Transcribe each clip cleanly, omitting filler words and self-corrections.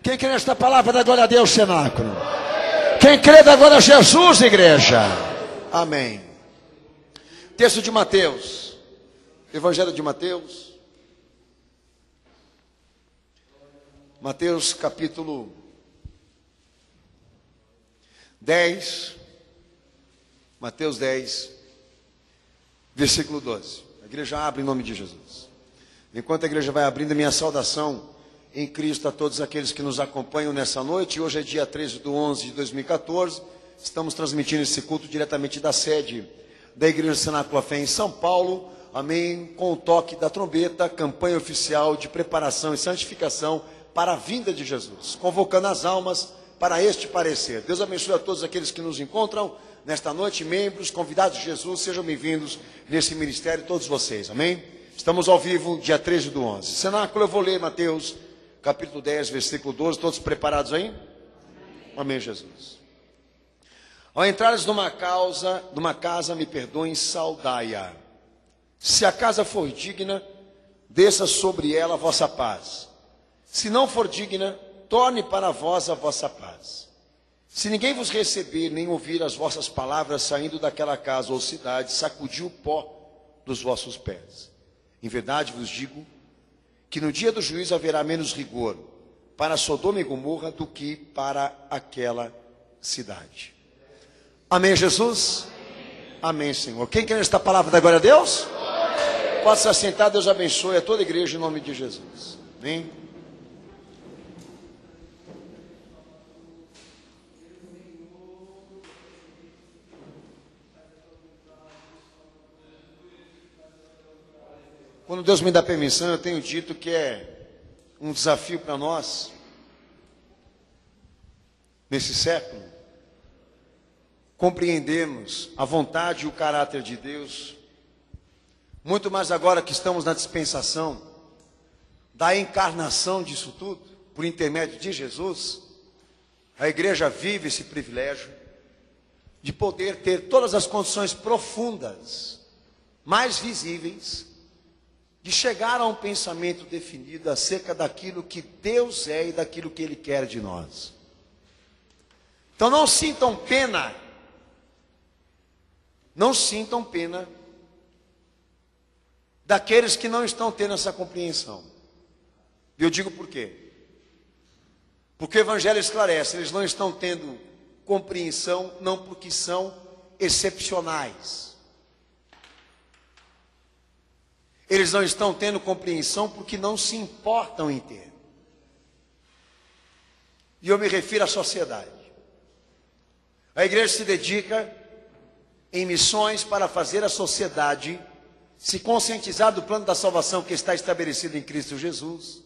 Quem crê nesta palavra, dá glória a Deus, cenáculo. Quem crê, dá glória a Jesus, igreja. Amém. Texto de Mateus. Evangelho de Mateus. Mateus capítulo 10. Mateus 10, versículo 12. A igreja abre em nome de Jesus. Enquanto a igreja vai abrindo, minha saudação em Cristo a todos aqueles que nos acompanham nessa noite. Hoje é dia 13/11/2014. Estamos transmitindo esse culto diretamente da sede da Igreja Cenáculo Fé em São Paulo. Amém. Com o toque da trombeta, campanha oficial de preparação e santificação para a vinda de Jesus, convocando as almas para este parecer. Deus abençoe a todos aqueles que nos encontram nesta noite, membros, convidados de Jesus, sejam bem-vindos nesse ministério, todos vocês, amém? Estamos ao vivo, dia 13/11. Cenáculo, eu vou ler Mateus, capítulo 10, versículo 12, todos preparados aí? Amém, Jesus. Ao entrares numa casa, me perdoem, saudai-a. Se a casa for digna, desça sobre ela a vossa paz. Se não for digna, torne para vós a vossa paz. Se ninguém vos receber, nem ouvir as vossas palavras saindo daquela casa ou cidade, sacudiu o pó dos vossos pés. Em verdade vos digo que no dia do juízo haverá menos rigor para Sodoma e Gomorra do que para aquela cidade. Amém, Jesus? Amém, Senhor. Quem quer esta palavra da glória a Deus? Pode se assentar, Deus abençoe a toda a igreja em nome de Jesus. Amém? Quando Deus me dá permissão, eu tenho dito que é um desafio para nós, nesse século, compreendermos a vontade e o caráter de Deus, muito mais agora que estamos na dispensação da encarnação disso tudo, por intermédio de Jesus. A igreja vive esse privilégio de poder ter todas as condições profundas, mais visíveis, de chegar a um pensamento definido acerca daquilo que Deus é e daquilo que Ele quer de nós. Então não sintam pena daqueles que não estão tendo essa compreensão. E eu digo por quê? Porque o Evangelho esclarece, eles não estão tendo compreensão não porque são excepcionais. Eles não estão tendo compreensão porque não se importam em ter. E eu me refiro à sociedade. A igreja se dedica em missões para fazer a sociedade se conscientizar do plano da salvação que está estabelecido em Cristo Jesus.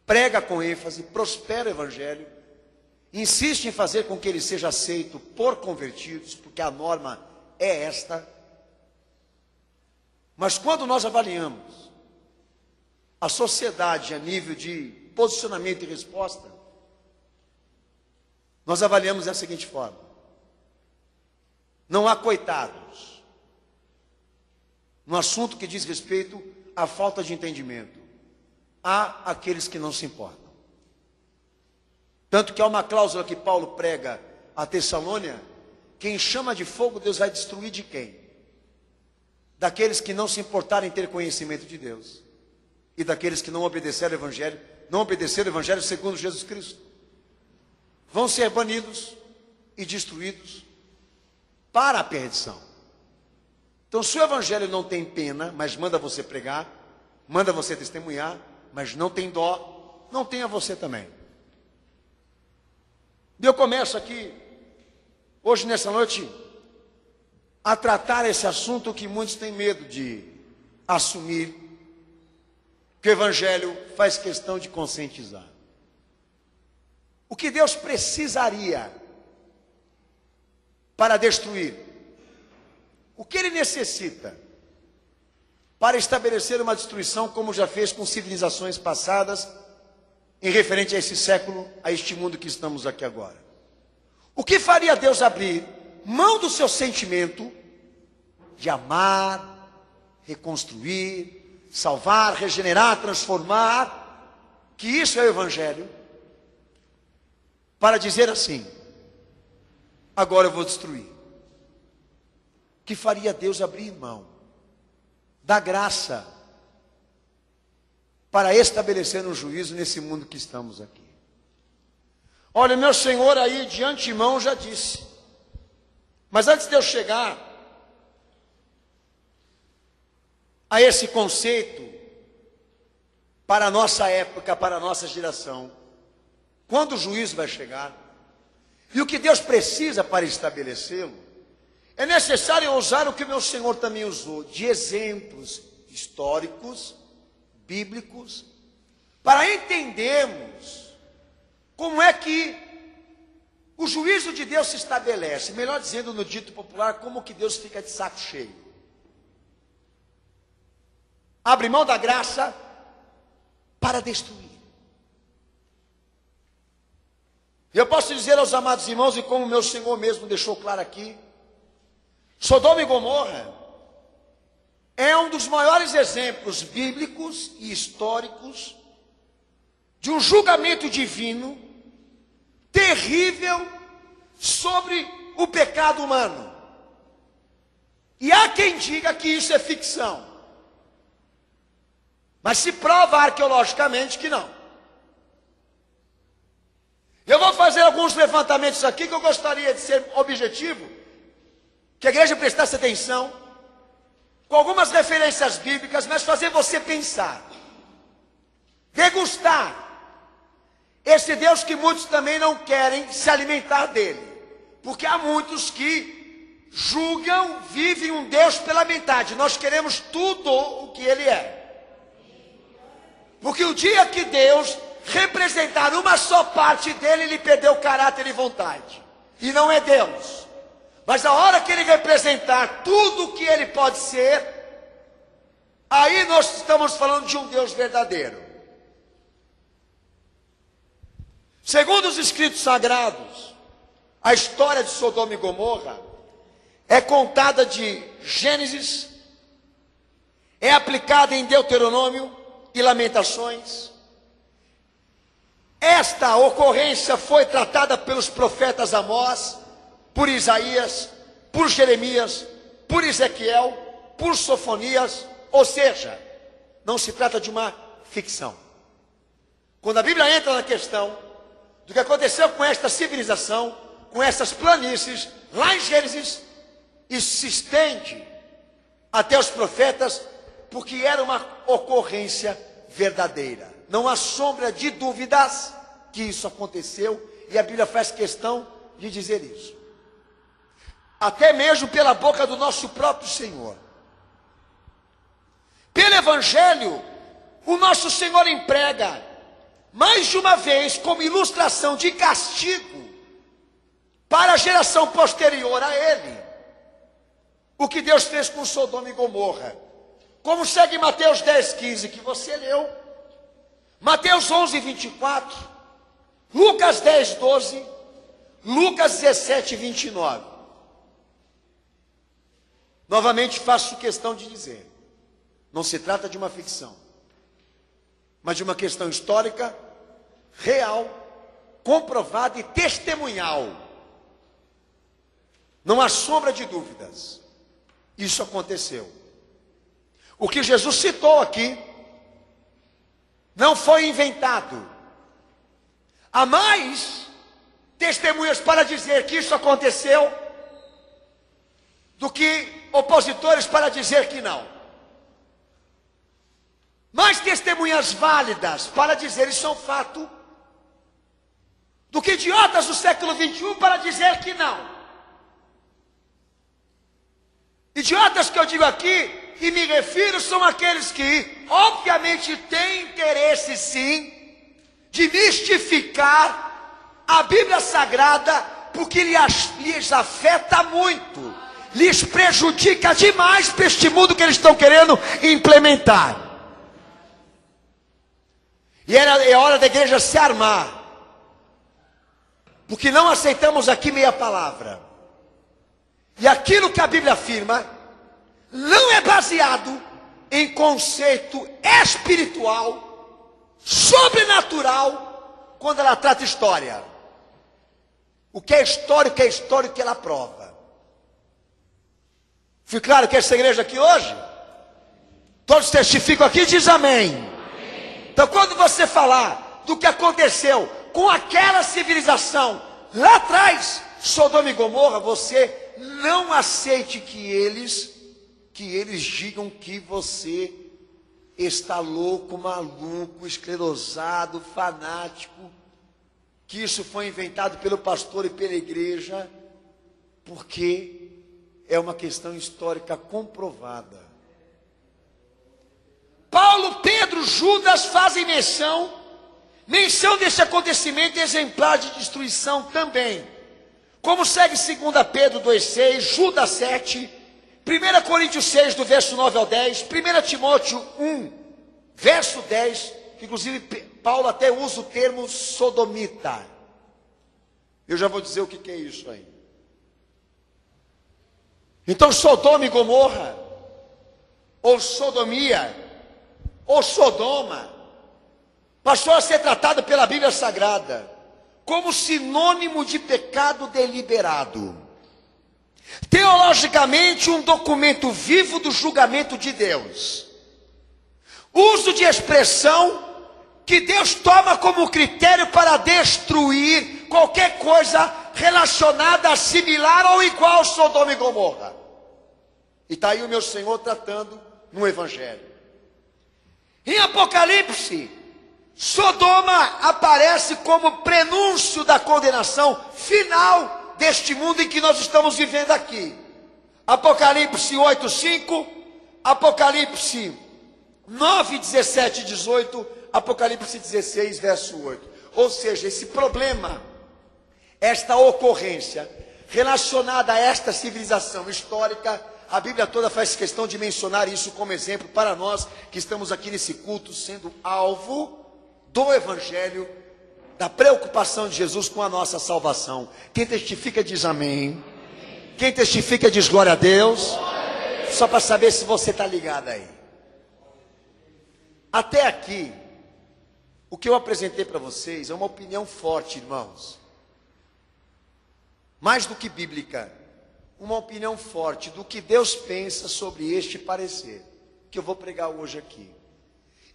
Prega com ênfase, prospera o Evangelho, insiste em fazer com que ele seja aceito por convertidos, porque a norma é esta. Mas quando nós avaliamos a sociedade a nível de posicionamento e resposta, nós avaliamos da seguinte forma: não há coitados no assunto que diz respeito à falta de entendimento. Há aqueles que não se importam. Tanto que há uma cláusula que Paulo prega a Tessalônia: quem chama de fogo, Deus vai destruir de quem? Daqueles que não se importarem em ter conhecimento de Deus, e daqueles que não obedeceram o Evangelho segundo Jesus Cristo, vão ser banidos e destruídos para a perdição. Então, se o Evangelho não tem pena, mas manda você pregar, manda você testemunhar, mas não tem dó, não tenha você também. E eu começo aqui, hoje nessa noite, a tratar esse assunto que muitos têm medo de assumir, que o Evangelho faz questão de conscientizar. O que Deus precisaria para destruir? O que Ele necessita para estabelecer uma destruição, como já fez com civilizações passadas, em referente a esse século, a este mundo que estamos aqui agora? O que faria Deus abrir mão do seu sentimento de amar, reconstruir, salvar, regenerar, transformar, que isso é o Evangelho, para dizer assim: agora eu vou destruir. Que faria Deus abrir mão da graça para estabelecer um juízo nesse mundo que estamos aqui? Olha, meu Senhor aí de antemão já disse, mas antes de eu chegar a esse conceito para a nossa época, para a nossa geração, quando o juízo vai chegar e o que Deus precisa para estabelecê-lo, é necessário usar o que o meu Senhor também usou, de exemplos históricos, bíblicos, para entendermos como é que o juízo de Deus se estabelece. Melhor dizendo, no dito popular, como que Deus fica de saco cheio. Abre mão da graça para destruir. Eu posso dizer aos amados irmãos, e como meu Senhor mesmo deixou claro aqui, Sodoma e Gomorra é um dos maiores exemplos bíblicos e históricos de um julgamento divino terrível sobre o pecado humano. E há quem diga que isso é ficção, mas se prova arqueologicamente que não. Eu vou fazer alguns levantamentos aqui que eu gostaria de ser objetivo, que a igreja prestasse atenção, com algumas referências bíblicas, mas fazer você pensar, degustar esse Deus que muitos também não querem se alimentar dele, porque há muitos que julgam, vivem um Deus pela metade. Nós queremos tudo o que ele é, porque o dia que Deus representar uma só parte dele, ele perdeu o caráter e vontade, e não é Deus. Mas a hora que ele representar tudo o que ele pode ser, aí nós estamos falando de um Deus verdadeiro. Segundo os escritos sagrados, a história de Sodoma e Gomorra é contada de Gênesis, é aplicada em Deuteronômio e Lamentações. Esta ocorrência foi tratada pelos profetas Amós, por Isaías, por Jeremias, por Ezequiel, por Sofonias, ou seja, não se trata de uma ficção. Quando a Bíblia entra na questão do que aconteceu com esta civilização, com essas planícies, lá em Gênesis, isso se estende até os profetas, porque era uma ocorrência verdadeira. Não há sombra de dúvidas que isso aconteceu, e a Bíblia faz questão de dizer isso. Até mesmo pela boca do nosso próprio Senhor. Pelo Evangelho, o nosso Senhor emprega, mais de uma vez, como ilustração de castigo, para a geração posterior a ele, o que Deus fez com Sodoma e Gomorra. Como segue Mateus 10:15, que você leu, Mateus 11:24, Lucas 10:12, Lucas 17:29. Novamente faço questão de dizer, não se trata de uma ficção, mas de uma questão histórica, real, comprovada e testemunhal. Não há sombra de dúvidas. Isso aconteceu. O que Jesus citou aqui não foi inventado. Há mais testemunhas para dizer que isso aconteceu do que opositores para dizer que não. Mais testemunhas válidas para dizer isso é um fato do que idiotas do século 21 para dizer que não. Idiotas que eu digo aqui e me refiro são aqueles que obviamente têm interesse sim de mistificar a Bíblia Sagrada, porque lhes afeta muito, lhes prejudica demais para este mundo que eles estão querendo implementar. E é hora da igreja se armar, porque não aceitamos aqui meia palavra. E aquilo que a Bíblia afirma não é baseado em conceito espiritual, sobrenatural, quando ela trata história. O que é histórico ela prova. Fui claro que essa igreja aqui hoje? Todos testificam aqui, diz amém. Então quando você falar do que aconteceu com aquela civilização lá atrás, Sodoma e Gomorra, você não aceite que eles digam que você está louco, maluco, esclerosado, fanático, que isso foi inventado pelo pastor e pela igreja, porque é uma questão histórica comprovada. Paulo, Pedro, Judas fazem menção desse acontecimento exemplar de destruição também. Como segue 2 Pedro 2,6, Judas 7, 1 Coríntios 6, do verso 9 ao 10, 1 Timóteo 1, verso 10, que inclusive Paulo até usa o termo sodomita. Eu já vou dizer o que é isso aí. Então Sodoma e Gomorra, ou sodomia, ou Sodoma, passou a ser tratado pela Bíblia Sagrada como sinônimo de pecado deliberado. Teologicamente, um documento vivo do julgamento de Deus. Uso de expressão que Deus toma como critério para destruir qualquer coisa relacionada a similar ou igual a Sodoma e Gomorra. E está aí o meu Senhor tratando no Evangelho. Em Apocalipse, Sodoma aparece como prenúncio da condenação final deste mundo em que nós estamos vivendo aqui. Apocalipse 8:5, Apocalipse 9, 17 e 18, Apocalipse 16, verso 8. Ou seja, esse problema, esta ocorrência relacionada a esta civilização histórica, a Bíblia toda faz questão de mencionar isso como exemplo para nós que estamos aqui nesse culto, sendo alvo do Evangelho, da preocupação de Jesus com a nossa salvação. Quem testifica diz amém. Quem testifica diz glória a Deus. Só para saber se você está ligado aí. Até aqui, o que eu apresentei para vocês é uma opinião forte, irmãos. Mais do que bíblica, uma opinião forte do que Deus pensa sobre este parecer, que eu vou pregar hoje aqui.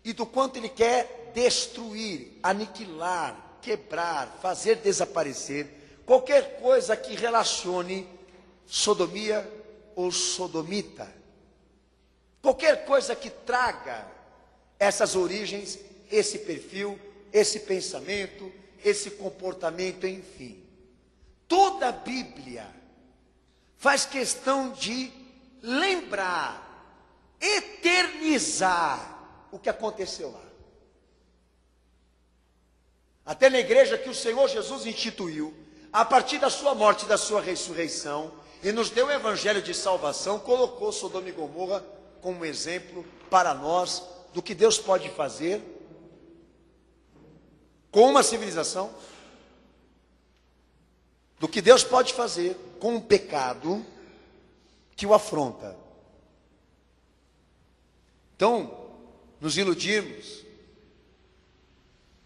E do quanto Ele quer destruir, aniquilar, quebrar, fazer desaparecer qualquer coisa que relacione sodomia ou sodomita. Qualquer coisa que traga essas origens, esse perfil, esse pensamento, esse comportamento, enfim. Toda a Bíblia faz questão de lembrar, eternizar o que aconteceu lá. Até na igreja que o Senhor Jesus instituiu, a partir da sua morte e da sua ressurreição, e nos deu o evangelho de salvação, colocou Sodoma e Gomorra como exemplo para nós do que Deus pode fazer com uma civilização, do que Deus pode fazer com um pecado que o afronta. Então, nos iludirmos,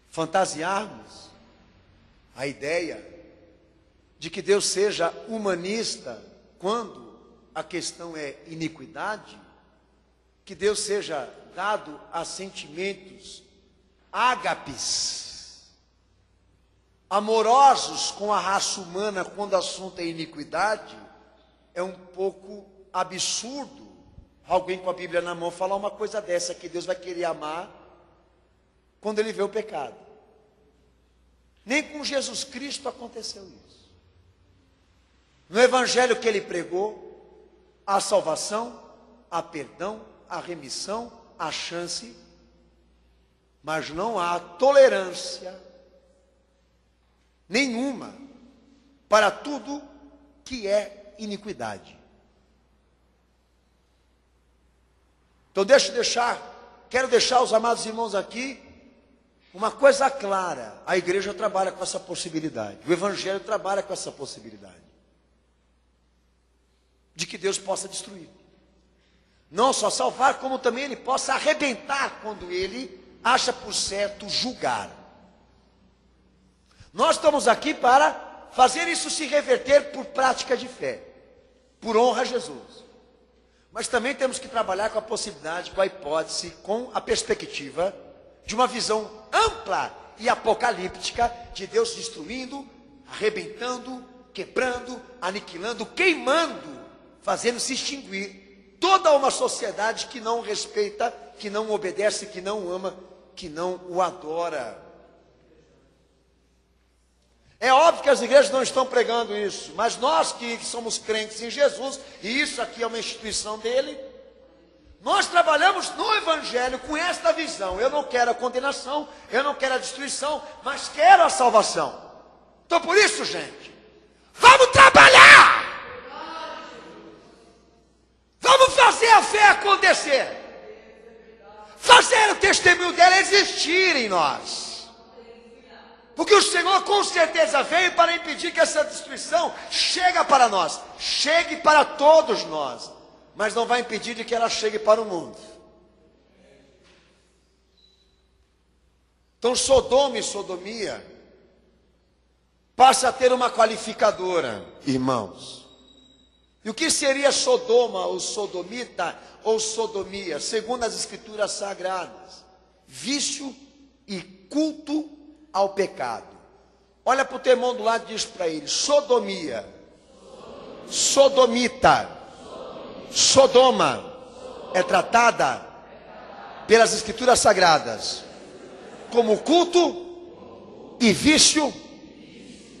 fantasiarmos a ideia de que Deus seja humanista quando a questão é iniquidade, que Deus seja dado a sentimentos ágapes, amorosos com a raça humana quando o assunto é iniquidade, é um pouco absurdo alguém com a Bíblia na mão falar uma coisa dessa, que Deus vai querer amar quando Ele vê o pecado. Nem com Jesus Cristo aconteceu isso. No Evangelho que Ele pregou, há salvação, há perdão, há remissão, há chance, mas não há tolerância nenhuma para tudo que é iniquidade. Então quero deixar os amados irmãos aqui uma coisa clara: a igreja trabalha com essa possibilidade, o Evangelho trabalha com essa possibilidade de que Deus possa destruir, não só salvar, como também Ele possa arrebentar quando Ele acha por certo julgar. Nós estamos aqui para fazer isso se reverter por prática de fé, por honra a Jesus. Mas também temos que trabalhar com a possibilidade, com a hipótese, com a perspectiva de uma visão ampla e apocalíptica de Deus destruindo, arrebentando, quebrando, aniquilando, queimando, fazendo se extinguir toda uma sociedade que não o respeita, que não o obedece, que não o ama, que não o adora. É óbvio que as igrejas não estão pregando isso, mas nós que somos crentes em Jesus, e isso aqui é uma instituição dele, nós trabalhamos no Evangelho com esta visão. Eu não quero a condenação, eu não quero a destruição, mas quero a salvação. Então por isso, gente, vamos trabalhar! Vamos fazer a fé acontecer. Fazer o testemunho dela existir em nós. Porque o Senhor com certeza veio para impedir que essa destruição chegue para nós, chegue para todos nós, mas não vai impedir de que ela chegue para o mundo. Então Sodoma e sodomia passa a ter uma qualificadora, irmãos. E o que seria Sodoma ou sodomita ou sodomia, segundo as escrituras sagradas? Vício e culto ao pecado. Olha para o teu irmão do lado e diz para ele: sodomia, sodomita, Sodoma é tratada pelas escrituras sagradas como culto e vício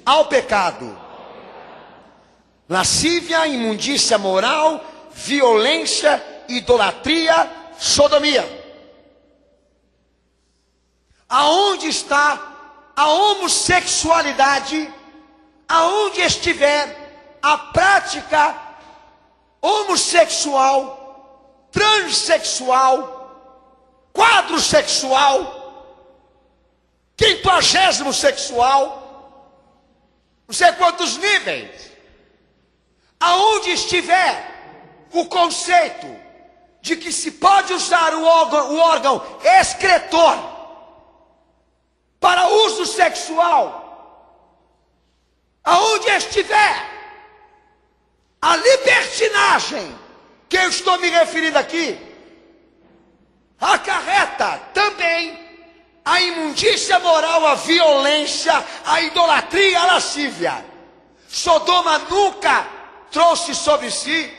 ao pecado, lascívia, imundícia moral, violência, idolatria, sodomia. Aonde está a homossexualidade, aonde estiver a prática homossexual, transexual, quadrosexual, quinquagésimo sexual, não sei quantos níveis, aonde estiver o conceito de que se pode usar o órgão excretor para uso sexual, aonde estiver a libertinagem que eu estou me referindo aqui, acarreta também a imundícia moral, a violência, a idolatria, a lascívia. Sodoma nunca trouxe sobre si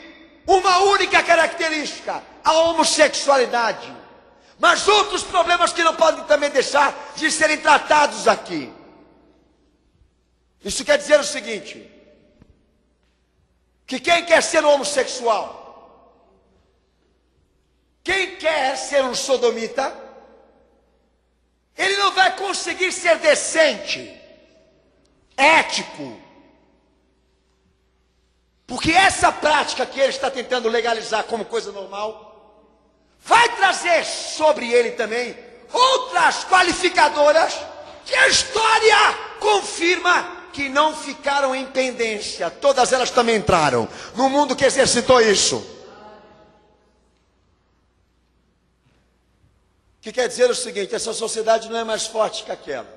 uma única característica, a homossexualidade. Mas outros problemas que não podem também deixar de serem tratados aqui. Isso quer dizer o seguinte: que quem quer ser homossexual, quem quer ser um sodomita, ele não vai conseguir ser decente, ético, porque essa prática que ele está tentando legalizar como coisa normal vai trazer sobre ele também outras qualificadoras que a história confirma que não ficaram em pendência. Todas elas também entraram no mundo que exercitou isso. Que quer dizer o seguinte: essa sociedade não é mais forte que aquela.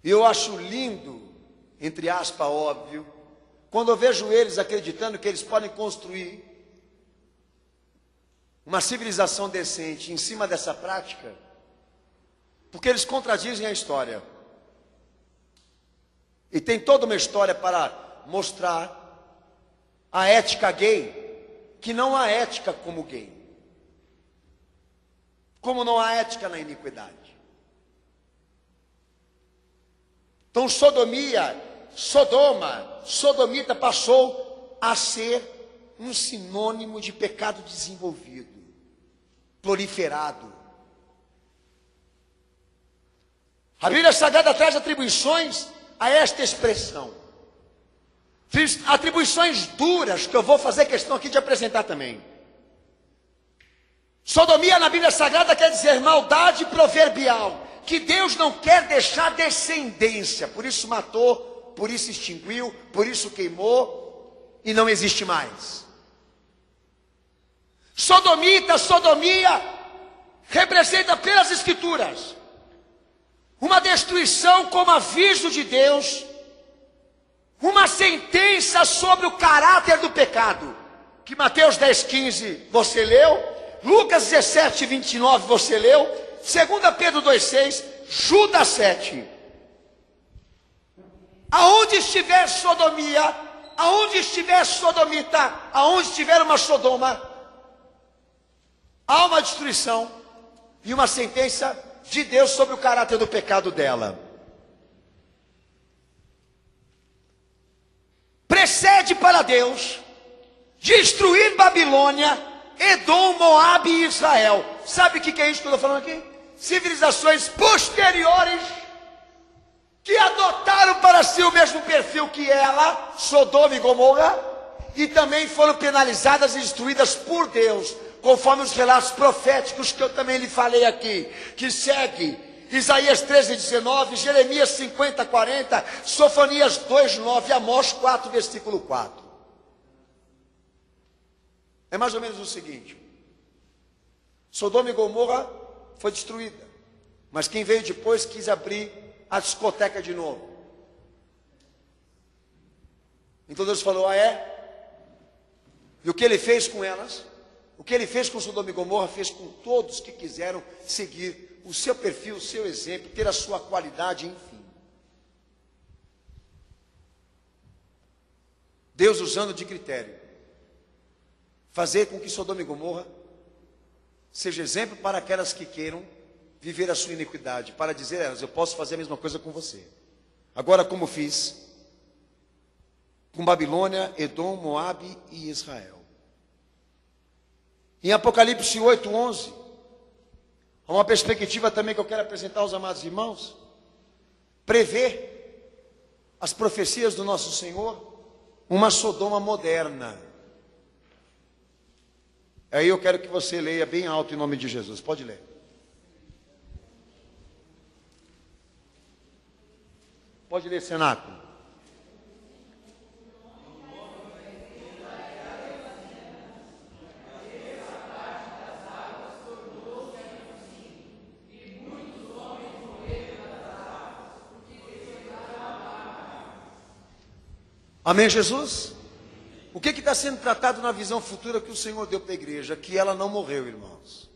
E eu acho lindo, entre aspas, óbvio, quando eu vejo eles acreditando que eles podem construir uma civilização decente em cima dessa prática, porque eles contradizem a história. E tem toda uma história para mostrar a ética gay, que não há ética como gay, como não há ética na iniquidade. Então sodomia, Sodoma, sodomita passou a ser um sinônimo de pecado desenvolvido, proliferado. A Bíblia Sagrada traz atribuições a esta expressão. Atribuições duras que eu vou fazer questão aqui de apresentar também. Sodomia na Bíblia Sagrada quer dizer maldade proverbial, que Deus não quer deixar descendência, por isso matou, por isso extinguiu, por isso queimou e não existe mais. Sodomita, sodomia, representa pelas escrituras uma uma destruição como aviso de Deus, uma sentença sobre o caráter do pecado, que Mateus 10:15 você leu, Lucas 17:29 você leu, 2 Pedro 2:6, Judas 7. Aonde estiver sodomia, aonde estiver sodomita, aonde estiver uma Sodoma, há uma destruição e uma sentença de Deus sobre o caráter do pecado dela. Precede para Deus destruir Babilônia, Edom, Moabe e Israel. Sabe o que é isso que eu estou falando aqui? Civilizações posteriores que adotaram para si o mesmo perfil que ela, Sodoma e Gomorra, e também foram penalizadas e destruídas por Deus, conforme os relatos proféticos que eu também lhe falei aqui, que segue Isaías 13:19, Jeremias 50:40, Sofonias 2:9, Amós 4, versículo 4. É mais ou menos o seguinte: Sodoma e Gomorra foi destruída, mas quem veio depois quis abrir a discoteca de novo. Então Deus falou: ah, é? E o que ele fez com elas, o que ele fez com Sodoma e Gomorra, fez com todos que quiseram seguir o seu perfil, o seu exemplo, ter a sua qualidade, enfim. Deus usando de critério, fazer com que Sodoma e Gomorra seja exemplo para aquelas que queiram viver a sua iniquidade, para dizer a elas: eu posso fazer a mesma coisa com você. Agora, como fiz com Babilônia, Edom, Moabe e Israel. Em Apocalipse 8:11, há uma perspectiva também que eu quero apresentar aos amados irmãos, prevê as profecias do nosso Senhor, uma Sodoma moderna. Aí eu quero que você leia bem alto em nome de Jesus, pode ler. Pode ler, cenáculo. Amém, Jesus? O que está sendo tratado na visão futura que o Senhor deu para a igreja? Que ela não morreu, irmãos.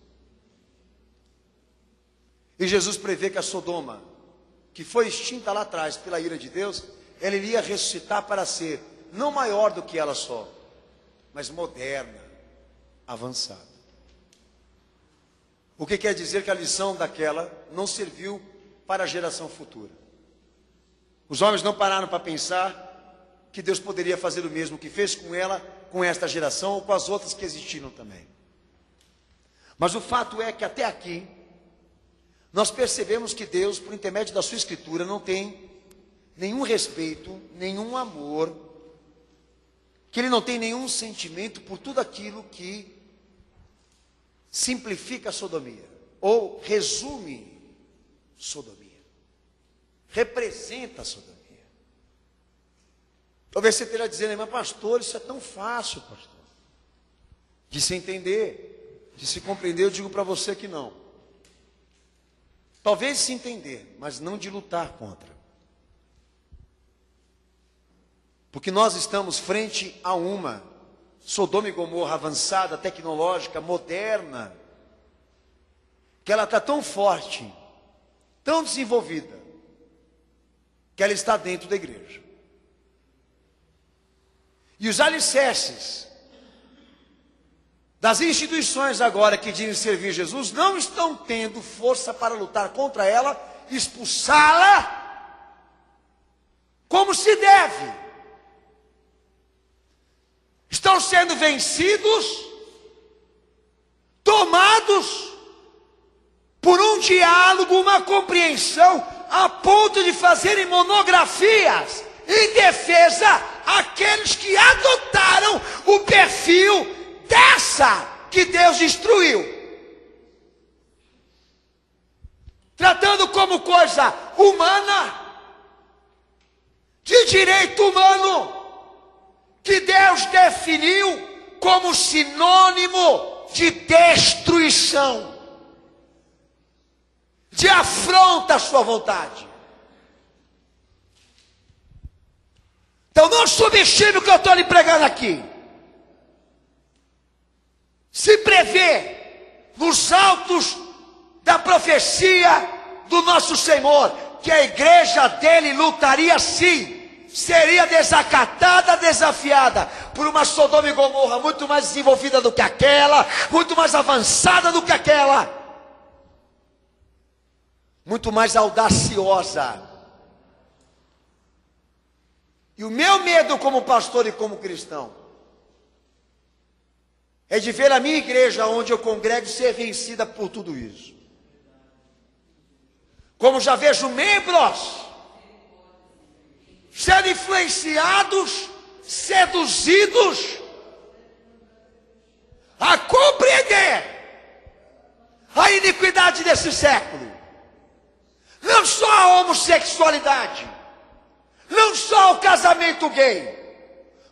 E Jesus prevê que a Sodoma, que foi extinta lá atrás pela ira de Deus, ela iria ressuscitar para ser não maior do que ela só, mas moderna, avançada. O que quer dizer que a lição daquela não serviu para a geração futura. Os homens não pararam para pensar que Deus poderia fazer o mesmo que fez com ela, com esta geração ou com as outras que existiram também. Mas o fato é que até aqui nós percebemos que Deus, por intermédio da sua escritura, não tem nenhum respeito, nenhum amor, que Ele não tem nenhum sentimento por tudo aquilo que simplifica a sodomia, ou resume sodomia, representa a sodomia. Talvez você esteja dizendo: mas pastor, isso é tão fácil, pastor, de se entender, de se compreender. Eu digo para você que não. Talvez se entender, mas não de lutar contra. Porque nós estamos frente a uma Sodoma e Gomorra avançada, tecnológica, moderna, que ela está tão forte, tão desenvolvida, que ela está dentro da igreja. E os alicerces das instituições agora que dizem servir Jesus não estão tendo força para lutar contra ela, expulsá-la como se deve. Estão sendo vencidos, tomados por um diálogo, uma compreensão, a ponto de fazerem monografias em defesa àqueles que adotaram o perfil dessa que Deus destruiu, tratando como coisa humana, de direito humano, que Deus definiu como sinônimo de destruição. de afronta à sua vontade. Então não subestime o que eu estou lhe pregando aqui. Se prevê nos altos da profecia do nosso Senhor que a igreja dele lutaria sim, seria desacatada, desafiada por uma Sodoma e Gomorra muito mais desenvolvida do que aquela, muito mais avançada do que aquela, muito mais audaciosa. E o meu medo como pastor e como cristão é de ver a minha igreja onde eu congrego ser vencida por tudo isso. Como já vejo membros sendo influenciados, seduzidos a compreender a iniquidade desse século. Não só a homossexualidade, não só o casamento gay,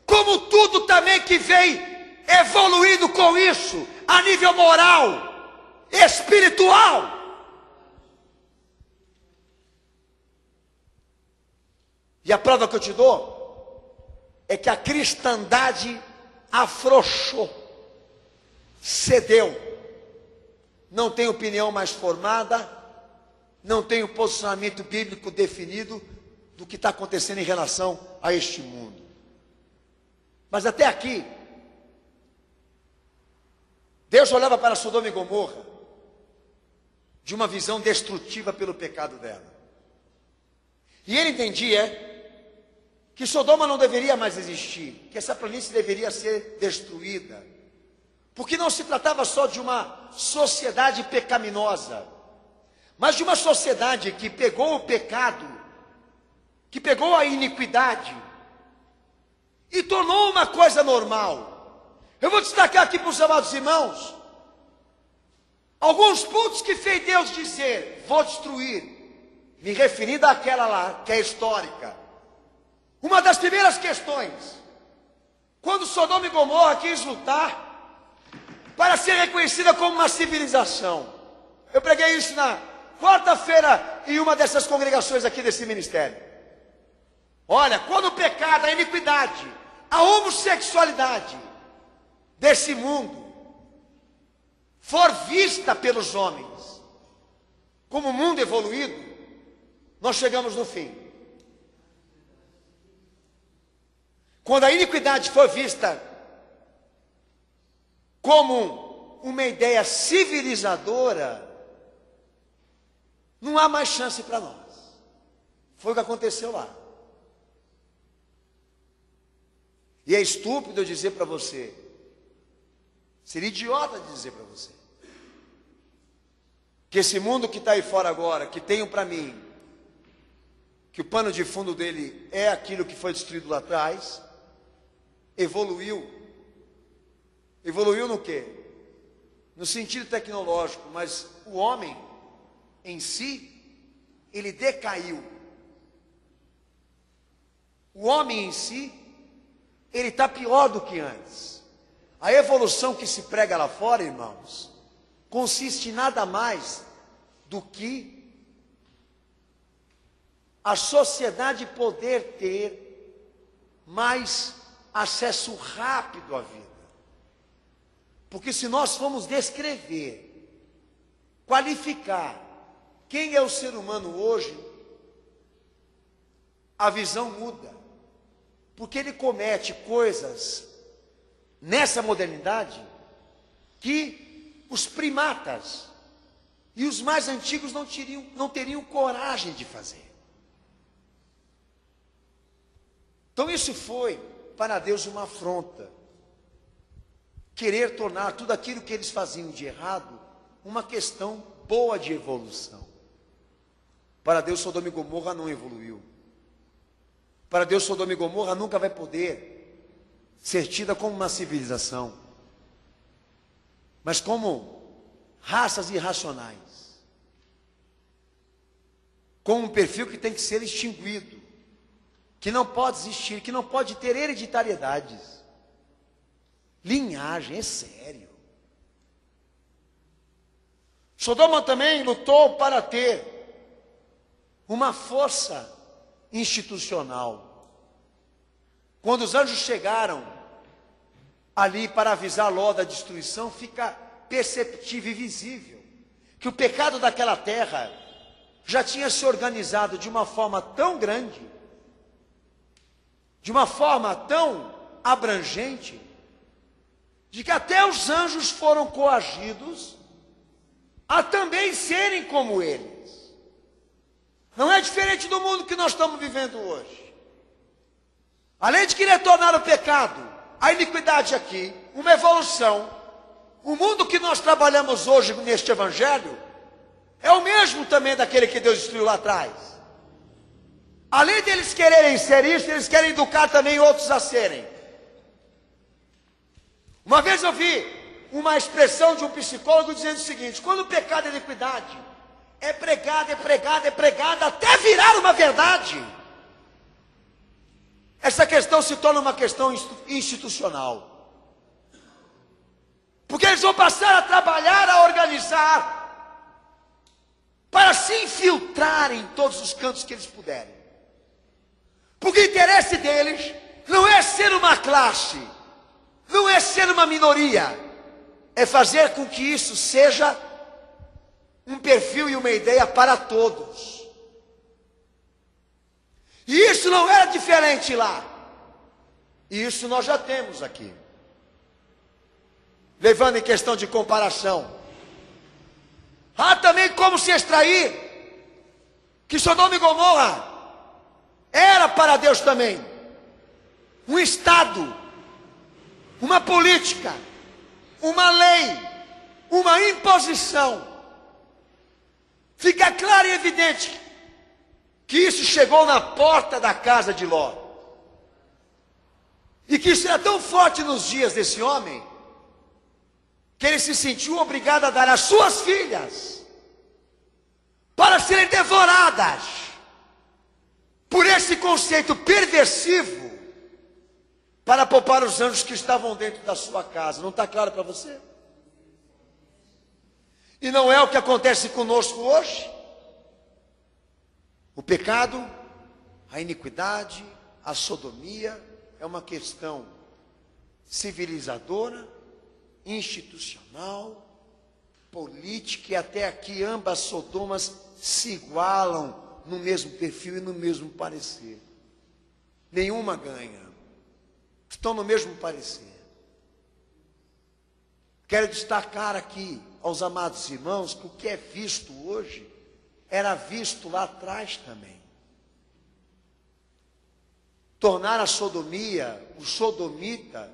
como tudo também que vem evoluindo com isso, a nível moral, espiritual. E a prova que eu te dou é que a cristandade afrouxou, cedeu, não tem opinião mais formada, não tem um posicionamento bíblico definido do que está acontecendo em relação a este mundo. Mas até aqui, Deus olhava para Sodoma e Gomorra de uma visão destrutiva pelo pecado dela. E ele entendia que Sodoma não deveria mais existir, que essa planície deveria ser destruída, porque não se tratava só de uma sociedade pecaminosa, mas de uma sociedade que pegou o pecado, que pegou a iniquidade e tornou uma coisa normal. Eu vou destacar aqui para os amados irmãos alguns pontos que fez Deus dizer: vou destruir, me referindo àquela lá, que é histórica. Uma das primeiras questões, quando Sodoma e Gomorra quis lutar para ser reconhecida como uma civilização. Eu preguei isso na quarta-feira em uma dessas congregações aqui desse ministério. Olha, quando o pecado, a iniquidade, a homossexualidade desse mundo for vista pelos homens como um mundo evoluído, nós chegamos no fim. Quando a iniquidade for vista como uma ideia civilizadora, não há mais chance para nós. Foi o que aconteceu lá. E é estúpido eu dizer para você, seria idiota de dizer para você, que esse mundo que está aí fora agora, que tenho para mim, que o pano de fundo dele é aquilo que foi destruído lá atrás, evoluiu. Evoluiu no quê? No sentido tecnológico, mas o homem em si, ele decaiu. O homem em si, ele está pior do que antes. A evolução que se prega lá fora, irmãos, consiste em nada mais do que a sociedade poder ter mais acesso rápido à vida. Porque se nós formos descrever, qualificar quem é o ser humano hoje, a visão muda. Porque ele comete coisas nessa modernidade que os primatas e os mais antigos não teriam coragem de fazer. Então isso foi para Deus uma afronta. Querer tornar tudo aquilo que eles faziam de errado uma questão boa de evolução. Para Deus, Sodoma e Gomorra não evoluiu. Para Deus, Sodoma e Gomorra nunca vai poder ser tida como uma civilização, mas como raças irracionais, com um perfil que tem que ser extinguido, que não pode existir, que não pode ter hereditariedades. Linhagem, é sério. Sodoma também lutou para ter uma força institucional. Quando os anjos chegaram ali para avisar Ló da destruição, fica perceptível e visível que o pecado daquela terra já tinha se organizado de uma forma tão grande, de uma forma tão abrangente, de que até os anjos foram coagidos a também serem como eles. Não é diferente do mundo que nós estamos vivendo hoje. Além de querer tornar o pecado, a iniquidade aqui, uma evolução, o mundo que nós trabalhamos hoje neste evangelho é o mesmo também daquele que Deus destruiu lá atrás. Além deles quererem ser isso, eles querem educar também outros a serem. Uma vez eu vi uma expressão de um psicólogo dizendo o seguinte: quando o pecado é iniquidade, é pregado até virar uma verdade. Essa questão se torna uma questão institucional. Porque eles vão passar a trabalhar, a organizar, para se infiltrar em todos os cantos que eles puderem. Porque o interesse deles não é ser uma classe, não é ser uma minoria, é fazer com que isso seja um perfil e uma ideia para todos. E isso não era diferente lá. E isso nós já temos aqui. Levando em questão de comparação. Há também como se extrair que Sodoma e Gomorra era para Deus também um Estado, uma política, uma lei, uma imposição. Fica claro e evidente que isso chegou na porta da casa de Ló. E que isso era tão forte nos dias desse homem, que ele se sentiu obrigado a dar as suas filhas para serem devoradas por esse conceito perversivo, para poupar os anjos que estavam dentro da sua casa. Não está claro para você? E não é o que acontece conosco hoje? O pecado, a iniquidade, a sodomia é uma questão civilizadora, institucional, política, e até aqui ambas Sodomas se igualam no mesmo perfil e no mesmo parecer. Nenhuma ganha. Estão no mesmo parecer. Quero destacar aqui aos amados irmãos que o que é visto hoje era visto lá atrás também. Tornar a sodomia, o sodomita,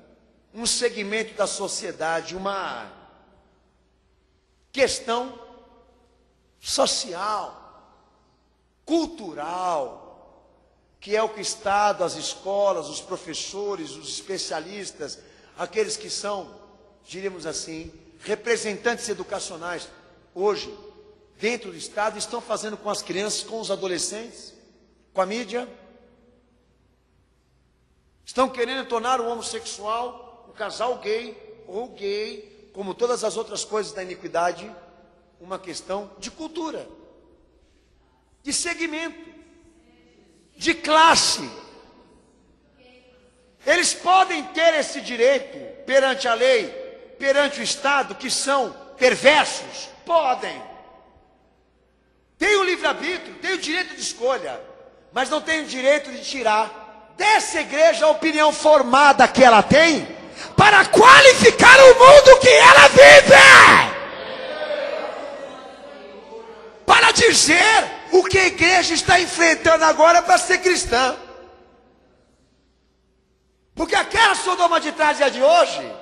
um segmento da sociedade, uma questão social, cultural, que é o que o Estado, as escolas, os professores, os especialistas, aqueles que são, diríamos assim, representantes educacionais, hoje, dentro do Estado, estão fazendo com as crianças, com os adolescentes, com a mídia. Estão querendo tornar o homossexual, o casal gay, ou gay, como todas as outras coisas da iniquidade, uma questão de cultura, de segmento, de classe. Eles podem ter esse direito perante a lei, perante o Estado, que são perversos? Podem. Tem o livre-arbítrio, tem o direito de escolha, mas não tem o direito de tirar dessa igreja a opinião formada que ela tem, para qualificar o mundo que ela vive, para dizer o que a igreja está enfrentando agora para ser cristã. Porque aquela Sodoma de trás e a de hoje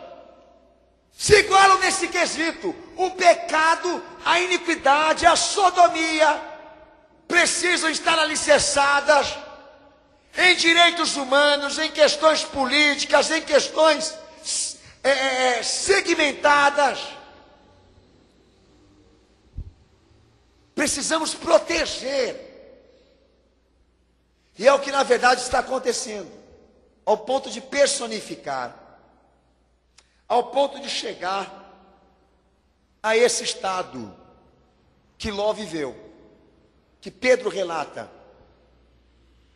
se igualam nesse quesito. O pecado, a iniquidade, a sodomia precisam estar alicerçadas em direitos humanos, em questões políticas, em questões segmentadas. Precisamos proteger. E é o que na verdade está acontecendo, ao ponto de personificar, ao ponto de chegar a esse estado que Ló viveu, que Pedro relata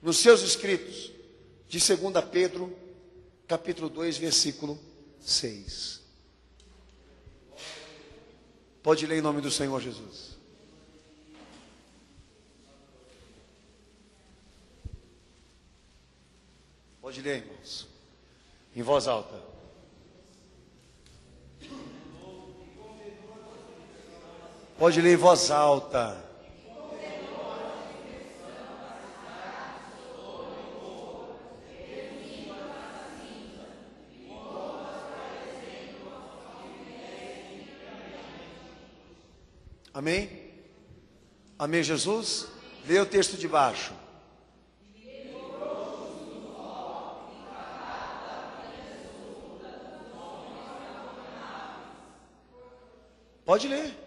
nos seus escritos de 2 Pedro, capítulo 2, versículo 6. Pode ler em nome do Senhor Jesus. Pode ler, irmãos, em voz alta. Pode ler em voz alta. Amém? Amém, Jesus? Lê o texto de baixo. Pode ler.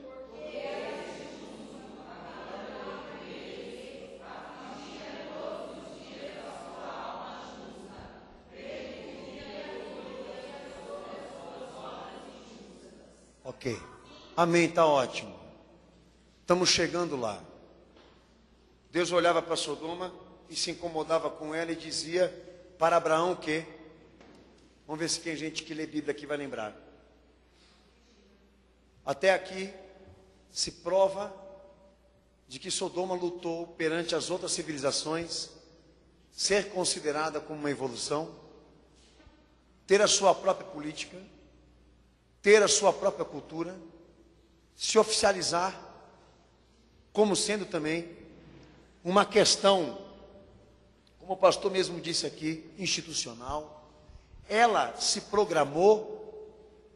Ok. Amém, está ótimo. Estamos chegando lá. Deus olhava para Sodoma e se incomodava com ela e dizia para Abraão o quê? Vamos ver se tem gente que lê Bíblia aqui vai lembrar. Até aqui se prova de que Sodoma lutou perante as outras civilizações, ser considerada como uma evolução, ter a sua própria política, ter a sua própria cultura, se oficializar como sendo também uma questão, como o pastor mesmo disse aqui, institucional. Ela se programou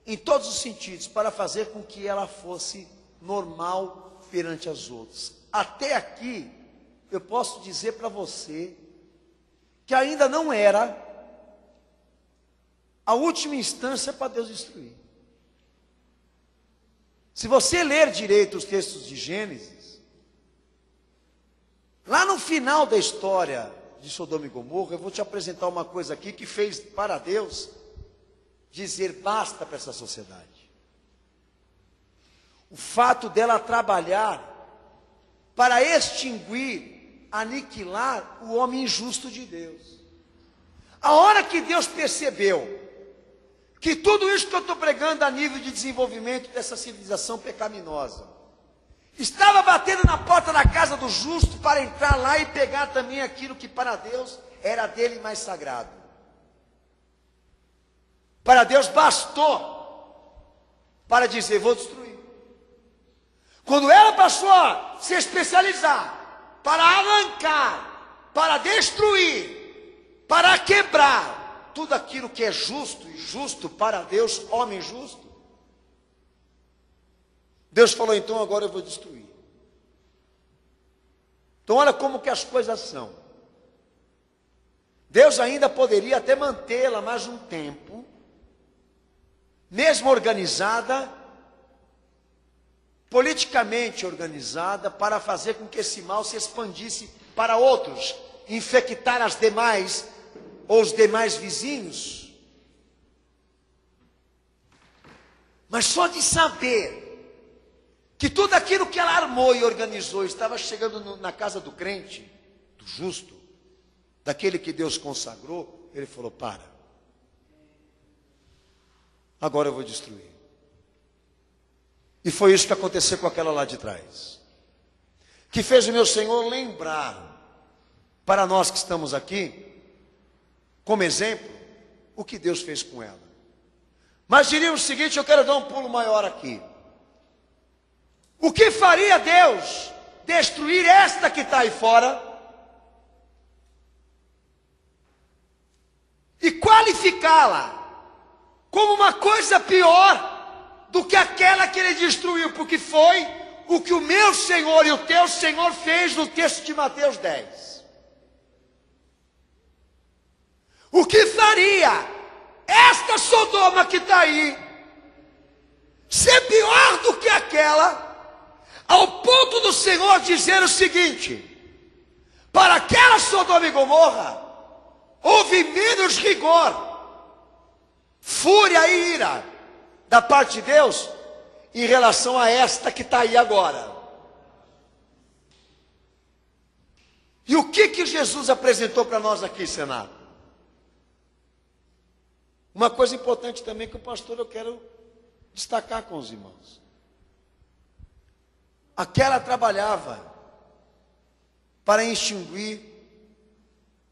em todos os sentidos para fazer com que ela fosse normal perante as outras. Até aqui, eu posso dizer para você que ainda não era a última instância para Deus destruir. Se você ler direito os textos de Gênesis, lá no final da história de Sodoma e Gomorra, eu vou te apresentar uma coisa aqui que fez para Deus dizer basta para essa sociedade. O fato dela trabalhar para extinguir, aniquilar o homem injusto de Deus. A hora que Deus percebeu que tudo isso que eu estou pregando a nível de desenvolvimento dessa civilização pecaminosa estava batendo na porta da casa do justo para entrar lá e pegar também aquilo que para Deus era dele mais sagrado. Para Deus bastou para dizer, vou destruir. Quando ela passou a se especializar para arrancar, para destruir, para quebrar tudo aquilo que é justo e justo para Deus, homem justo, Deus falou, então agora eu vou destruir. Então olha como que as coisas são. Deus ainda poderia até mantê-la mais um tempo, mesmo organizada, politicamente organizada, para fazer com que esse mal se expandisse para outros, infectar as demais, ou os demais vizinhos. Mas só de saber que tudo aquilo que ela armou e organizou estava chegando na casa do crente, do justo, daquele que Deus consagrou, ele falou, para. Agora eu vou destruir. E foi isso que aconteceu com aquela lá de trás. Que fez o meu Senhor lembrar, para nós que estamos aqui, como exemplo, o que Deus fez com ela. Mas diria o seguinte, eu quero dar um pulo maior aqui. O que faria Deus destruir esta que está aí fora e qualificá-la como uma coisa pior do que aquela que ele destruiu? Porque foi o que o meu Senhor e o teu Senhor fez no texto de Mateus 10. O que faria esta Sodoma que está aí ser pior do que aquela, ao ponto do Senhor dizer o seguinte, para aquela Sodoma e Gomorra, houve menos rigor, fúria e ira da parte de Deus, em relação a esta que está aí agora. E o que Jesus apresentou para nós aqui, Senado? Uma coisa importante também que o pastor eu quero destacar com os irmãos. Aquela trabalhava para extinguir,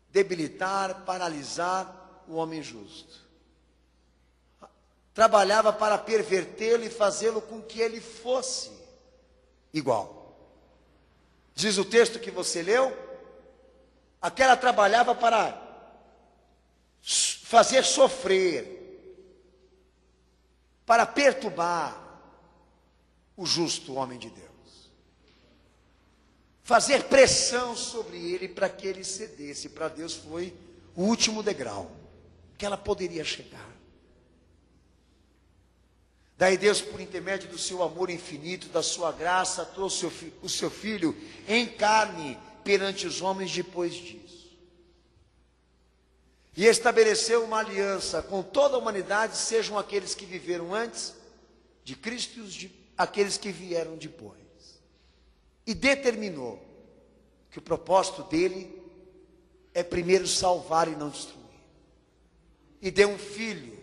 debilitar, paralisar o homem justo. Trabalhava para pervertê-lo e fazê-lo com que ele fosse igual. Diz o texto que você leu, aquela trabalhava para fazer sofrer, para perturbar o justo homem de Deus. Fazer pressão sobre ele para que ele cedesse. Para Deus foi o último degrau que ela poderia chegar. Daí Deus, por intermédio do seu amor infinito, da sua graça, trouxe o seu Filho em carne perante os homens depois disso. E estabeleceu uma aliança com toda a humanidade, sejam aqueles que viveram antes de Cristo e aqueles que vieram depois. E determinou que o propósito dele é primeiro salvar e não destruir. E deu um Filho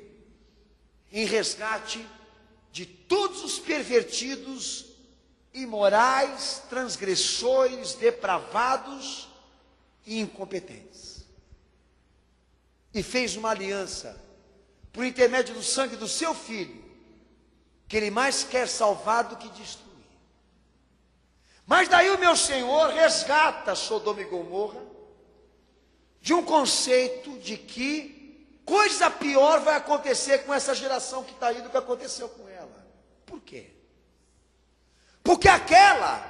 em resgate de todos os pervertidos, imorais, transgressores, depravados e incompetentes. E fez uma aliança, por intermédio do sangue do seu Filho, que ele mais quer salvar do que destruir. Mas daí o meu Senhor resgata Sodoma e Gomorra de um conceito de que coisa pior vai acontecer com essa geração que está aí do que aconteceu com ela. Por quê? Porque aquela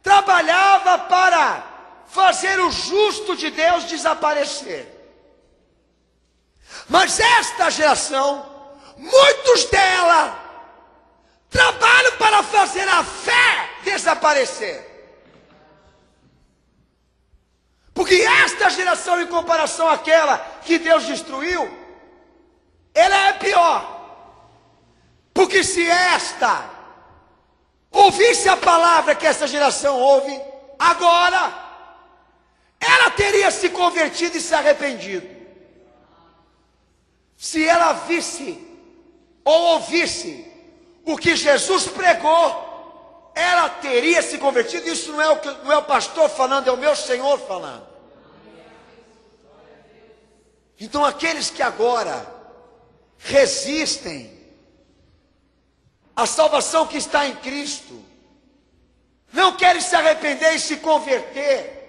trabalhava para fazer o justo de Deus desaparecer. Mas esta geração, muitos dela, trabalham para fazer a fé desaparecer. Porque esta geração, em comparação àquela que Deus destruiu, ela é pior. Porque se esta ouvisse a palavra que essa geração ouve, agora, ela teria se convertido e se arrependido. Se ela visse ou ouvisse o que Jesus pregou, ela teria se convertido. Isso não é o pastor falando, é o meu Senhor falando. Então aqueles que agora resistem à salvação que está em Cristo, não querem se arrepender e se converter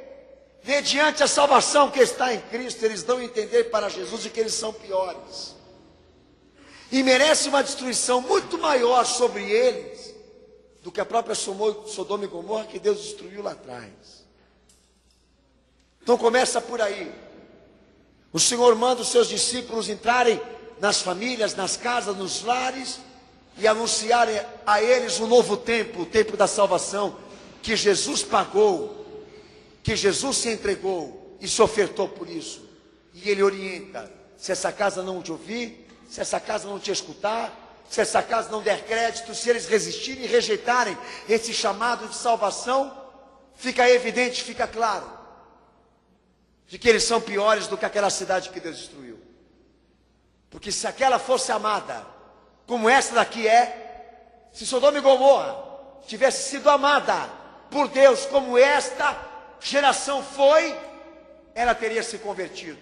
mediante a salvação que está em Cristo, eles dão a entender para Jesus de que eles são piores e merecem uma destruição muito maior sobre eles do que a própria Sodoma e Gomorra que Deus destruiu lá atrás. Então começa por aí. O Senhor manda os seus discípulos entrarem nas famílias, nas casas, nos lares e anunciarem a eles um novo tempo, o tempo da salvação que Jesus pagou, que Jesus se entregou e se ofertou por isso. E ele orienta: se essa casa não te ouvir, se essa casa não te escutar, se essa casa não der crédito, se eles resistirem e rejeitarem esse chamado de salvação, fica evidente, fica claro, de que eles são piores do que aquela cidade que Deus destruiu. Porque se aquela fosse amada, como essa daqui é, se Sodoma e Gomorra tivesse sido amada por Deus como esta geração foi, ela teria se convertido,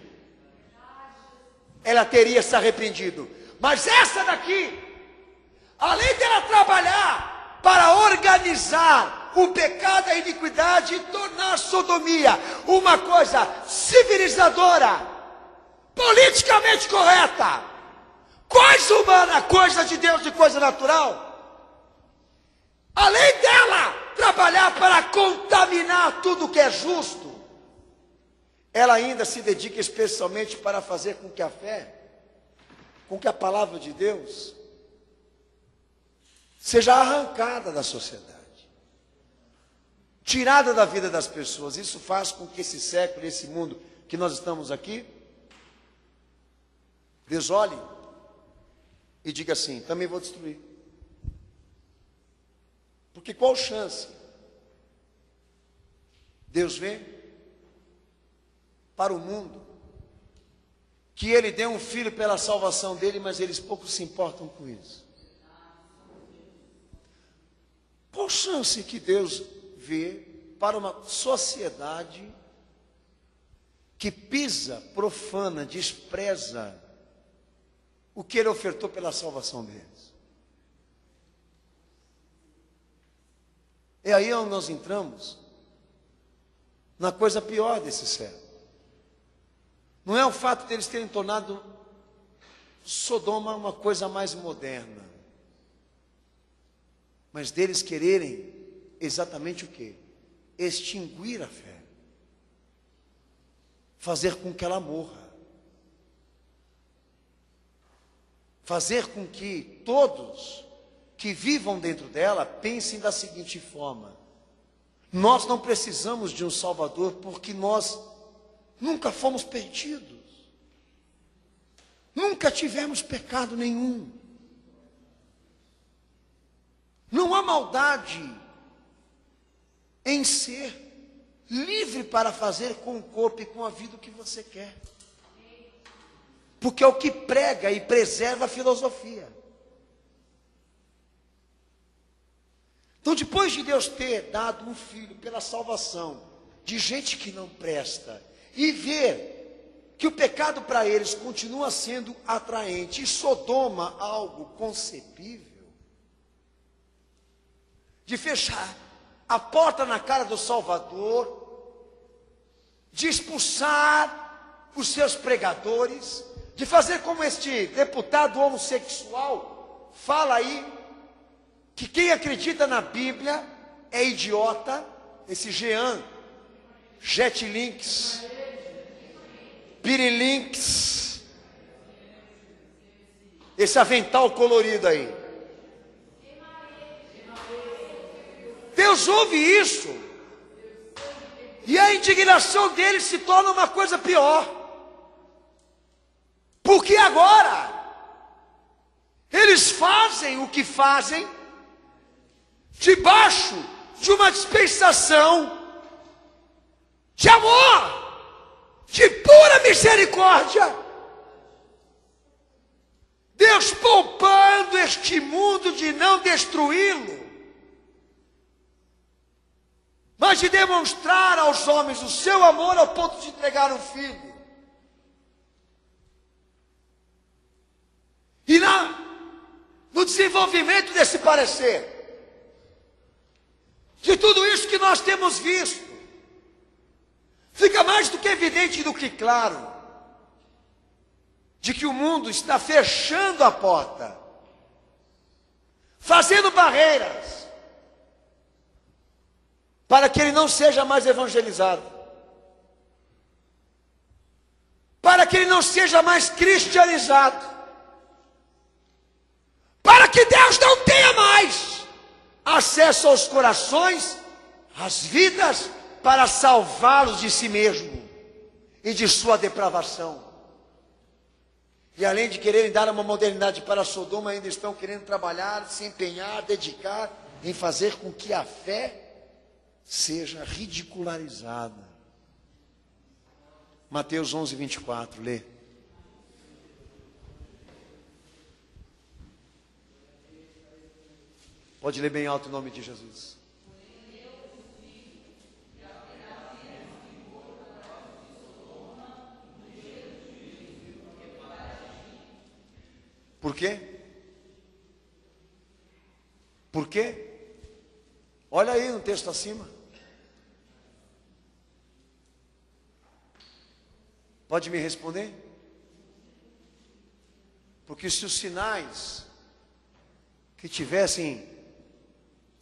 ela teria se arrependido. Mas essa daqui, além dela trabalhar para organizar o pecado, a iniquidade e tornar a sodomia uma coisa civilizadora, politicamente correta, coisa humana, coisa de Deus e coisa natural, além dela trabalhar para contaminar tudo que é justo, ela ainda se dedica especialmente para fazer com que a fé, com que a palavra de Deus seja arrancada da sociedade, tirada da vida das pessoas. Isso faz com que esse século, esse mundo que nós estamos aqui, Deus olhe e diga assim: também vou destruir. Porque qual chance? Deus vê para o mundo que ele deu um filho pela salvação dele, mas eles pouco se importam com isso. Qual chance que Deus vê para uma sociedade que pisa, profana, despreza o que ele ofertou pela salvação deles? É aí onde nós entramos na coisa pior desse século. Não é o fato deles terem tornado Sodoma uma coisa mais moderna, mas deles quererem exatamente o quê? Extinguir a fé, fazer com que ela morra, fazer com que todos que vivam dentro dela pensem da seguinte forma: nós não precisamos de um Salvador porque nós nunca fomos perdidos, nunca tivemos pecado nenhum, não há maldade em ser livre para fazer com o corpo e com a vida o que você quer, porque é o que prega e preserva a filosofia. Então, depois de Deus ter dado um filho pela salvação de gente que não presta, e ver que o pecado para eles continua sendo atraente, e Sodoma algo concebível, de fechar a porta na cara do Salvador, de expulsar os seus pregadores, de fazer como este deputado homossexual fala aí, que quem acredita na Bíblia é idiota, esse Jean, Jetlinks, Pirilinks, esse avental colorido aí. Deus ouve isso, e a indignação dele se torna uma coisa pior, porque agora eles fazem o que fazem debaixo de uma dispensação de amor, de pura misericórdia. Deus poupando este mundo de não destruí-lo, mas de demonstrar aos homens o seu amor ao ponto de entregar um filho. E no desenvolvimento desse parecer, de tudo isso que nós temos visto, fica mais do que evidente, do que claro, de que o mundo está fechando a porta, fazendo barreiras, para que ele não seja mais evangelizado, para que ele não seja mais cristianizado, para que Deus não tenha mais acesso aos corações, às vidas, para salvá-los de si mesmo e de sua depravação. E além de quererem dar uma modernidade para Sodoma, ainda estão querendo trabalhar, se empenhar, dedicar em fazer com que a fé seja ridicularizada. Mateus 11, 24, lê. Pode ler bem alto em nome de Jesus. Por quê? Por quê? Olha aí no texto acima. Pode me responder? Porque se os sinais que tivessem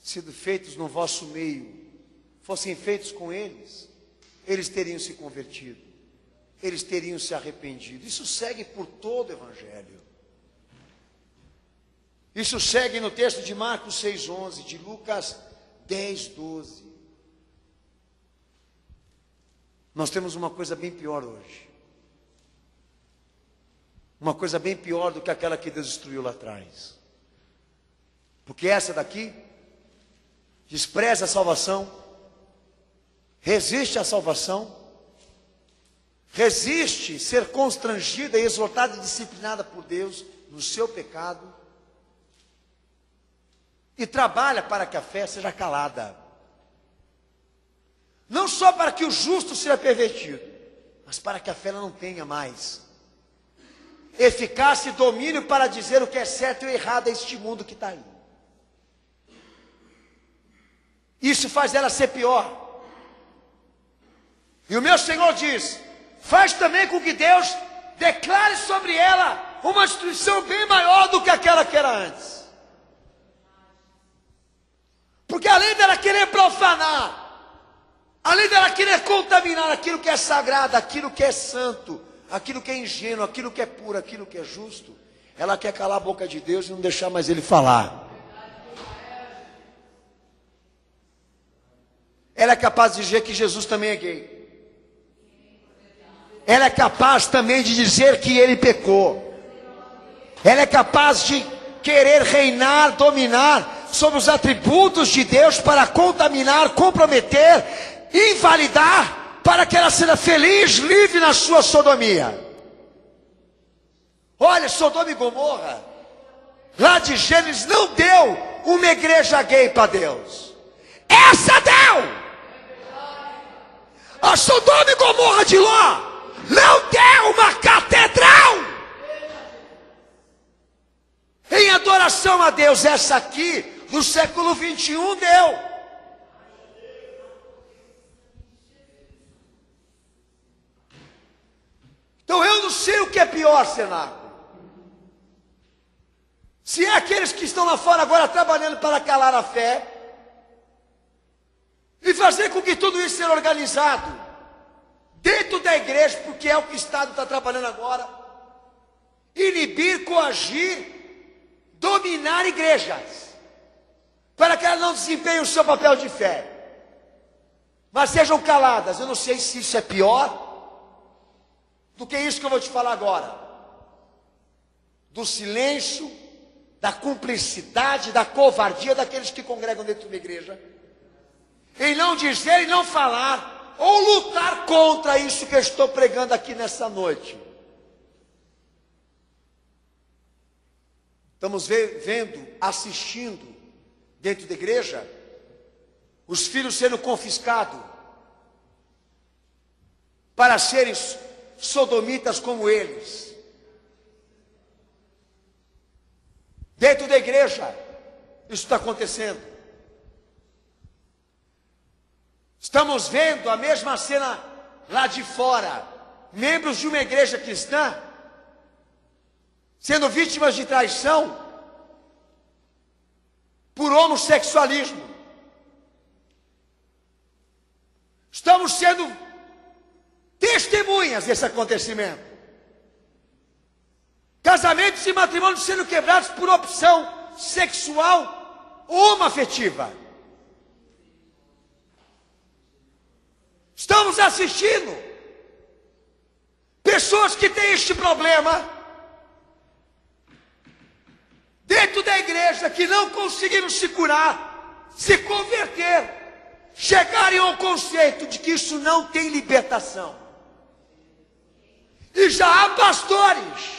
sido feitos no vosso meio fossem feitos com eles, eles teriam se convertido, eles teriam se arrependido. Isso segue por todo o Evangelho. Isso segue no texto de Marcos 6,11, de Lucas 10,12. Nós temos uma coisa bem pior hoje. Uma coisa bem pior do que aquela que Deus destruiu lá atrás. Porque essa daqui despreza a salvação, resiste à salvação, resiste ser constrangida e exortada e disciplinada por Deus no seu pecado e trabalha para que a fé seja calada. Não só para que o justo seja pervertido, mas para que a fé não tenha mais eficácia e domínio para dizer o que é certo e errado a este mundo que está aí. Isso faz ela ser pior. E o meu Senhor diz, faz também com que Deus declare sobre ela uma destruição bem maior do que aquela que era antes. Porque além dela querer profanar, além dela querer contaminar aquilo que é sagrado, aquilo que é santo, aquilo que é ingênuo, aquilo que é puro, aquilo que é justo, ela quer calar a boca de Deus e não deixar mais ele falar. Ela é capaz de dizer que Jesus também é gay. Ela é capaz também de dizer que ele pecou. Ela é capaz de querer reinar, dominar sobre os atributos de Deus para contaminar, comprometer, invalidar, para que ela seja feliz, livre na sua sodomia. Olha, Sodoma e Gomorra, lá de Gênesis, não deu uma igreja gay para Deus. Essa deu! A Sodoma e Gomorra de Ló não deu uma catedral em adoração a Deus. Essa aqui, no século 21, deu. Então eu não sei o que é pior, cenáculo. Se é aqueles que estão lá fora agora trabalhando para calar a fé e fazer com que tudo isso seja organizado dentro da igreja, porque é o que o Estado está trabalhando agora, inibir, coagir, dominar igrejas, para que elas não desempenhem o seu papel de fé, mas sejam caladas. Eu não sei se isso é pior do que isso que eu vou te falar agora, do silêncio, da cumplicidade, da covardia daqueles que congregam dentro de uma igreja, em não dizer e não falar, ou lutar contra isso que eu estou pregando aqui nessa noite. Estamos vendo, assistindo, dentro da igreja, os filhos sendo confiscados, para serem sodomitas como eles. Dentro da igreja, isso está acontecendo. Estamos vendo a mesma cena lá de fora. Membros de uma igreja cristã sendo vítimas de traição por homossexualismo. Estamos sendo testemunhas desse acontecimento. Casamentos e matrimônios sendo quebrados por opção sexual homoafetiva. Estamos assistindo pessoas que têm este problema dentro da igreja, que não conseguiram se curar, se converter, chegarem ao conceito de que isso não tem libertação. E já há pastores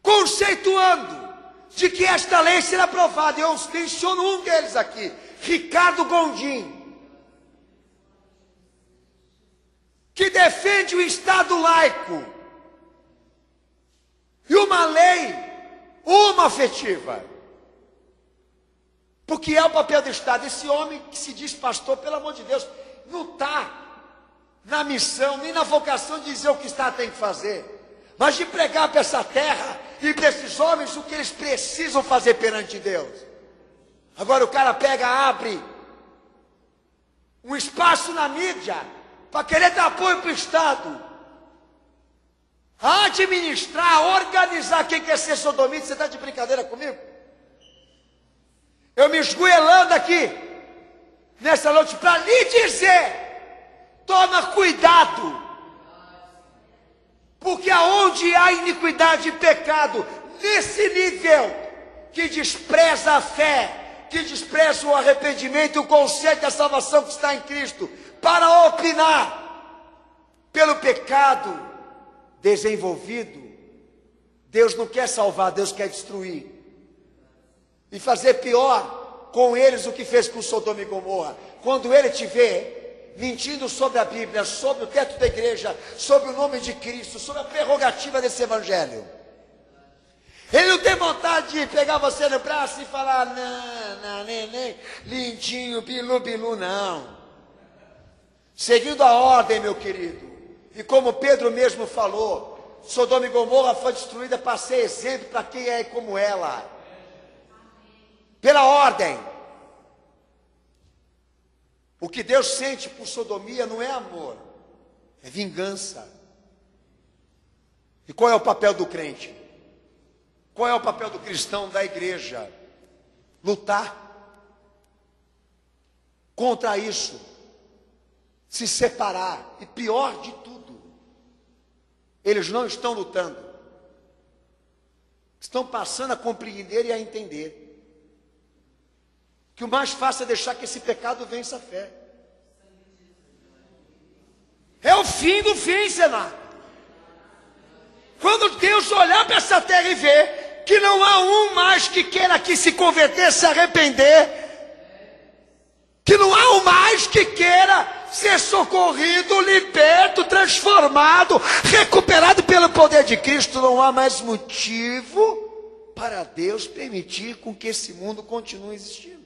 conceituando de que esta lei será aprovada. Eu menciono um deles aqui, Ricardo Gondim, que defende o Estado laico e uma lei homoafetiva, porque é o papel do Estado. Esse homem que se diz pastor, pelo amor de Deus, não está na missão, nem na vocação de dizer o que o Estado tem que fazer, mas de pregar para essa terra e para esses homens o que eles precisam fazer perante Deus. Agora o cara pega, abre um espaço na mídia para querer dar apoio para o Estado, a administrar, a organizar quem quer ser sodomita. Você está de brincadeira comigo? Eu me esgoelando aqui nessa noite para lhe dizer: toma cuidado, porque aonde há iniquidade e pecado, nesse nível, que despreza a fé, que despreza o arrependimento e o conceito da salvação que está em Cristo, para opinar, pelo pecado desenvolvido, Deus não quer salvar, Deus quer destruir. E fazer pior com eles o que fez com Sodoma e Gomorra. Quando ele te vê mentindo sobre a Bíblia, sobre o teto da igreja, sobre o nome de Cristo, sobre a prerrogativa desse evangelho, ele não tem vontade de pegar você no braço e falar, não, nem, lindinho, bilu, bilu, não. Seguindo a ordem, meu querido. E como Pedro mesmo falou, Sodoma e Gomorra foi destruída para ser exemplo para quem é como ela. Pela ordem. O que Deus sente por sodomia não é amor, é vingança. E qual é o papel do crente? Qual é o papel do cristão, da igreja? Lutar contra isso, se separar. E pior de tudo, eles não estão lutando, estão passando a compreender e a entender que o mais fácil é deixar que esse pecado vença a fé. É o fim do fim, Senado. Quando Deus olhar para essa terra e ver que não há um mais que queira aqui se converter, se arrepender, que não há um mais que queira ser socorrido, liberto, transformado, recuperado pelo poder de Cristo, não há mais motivo para Deus permitir com que esse mundo continue existindo.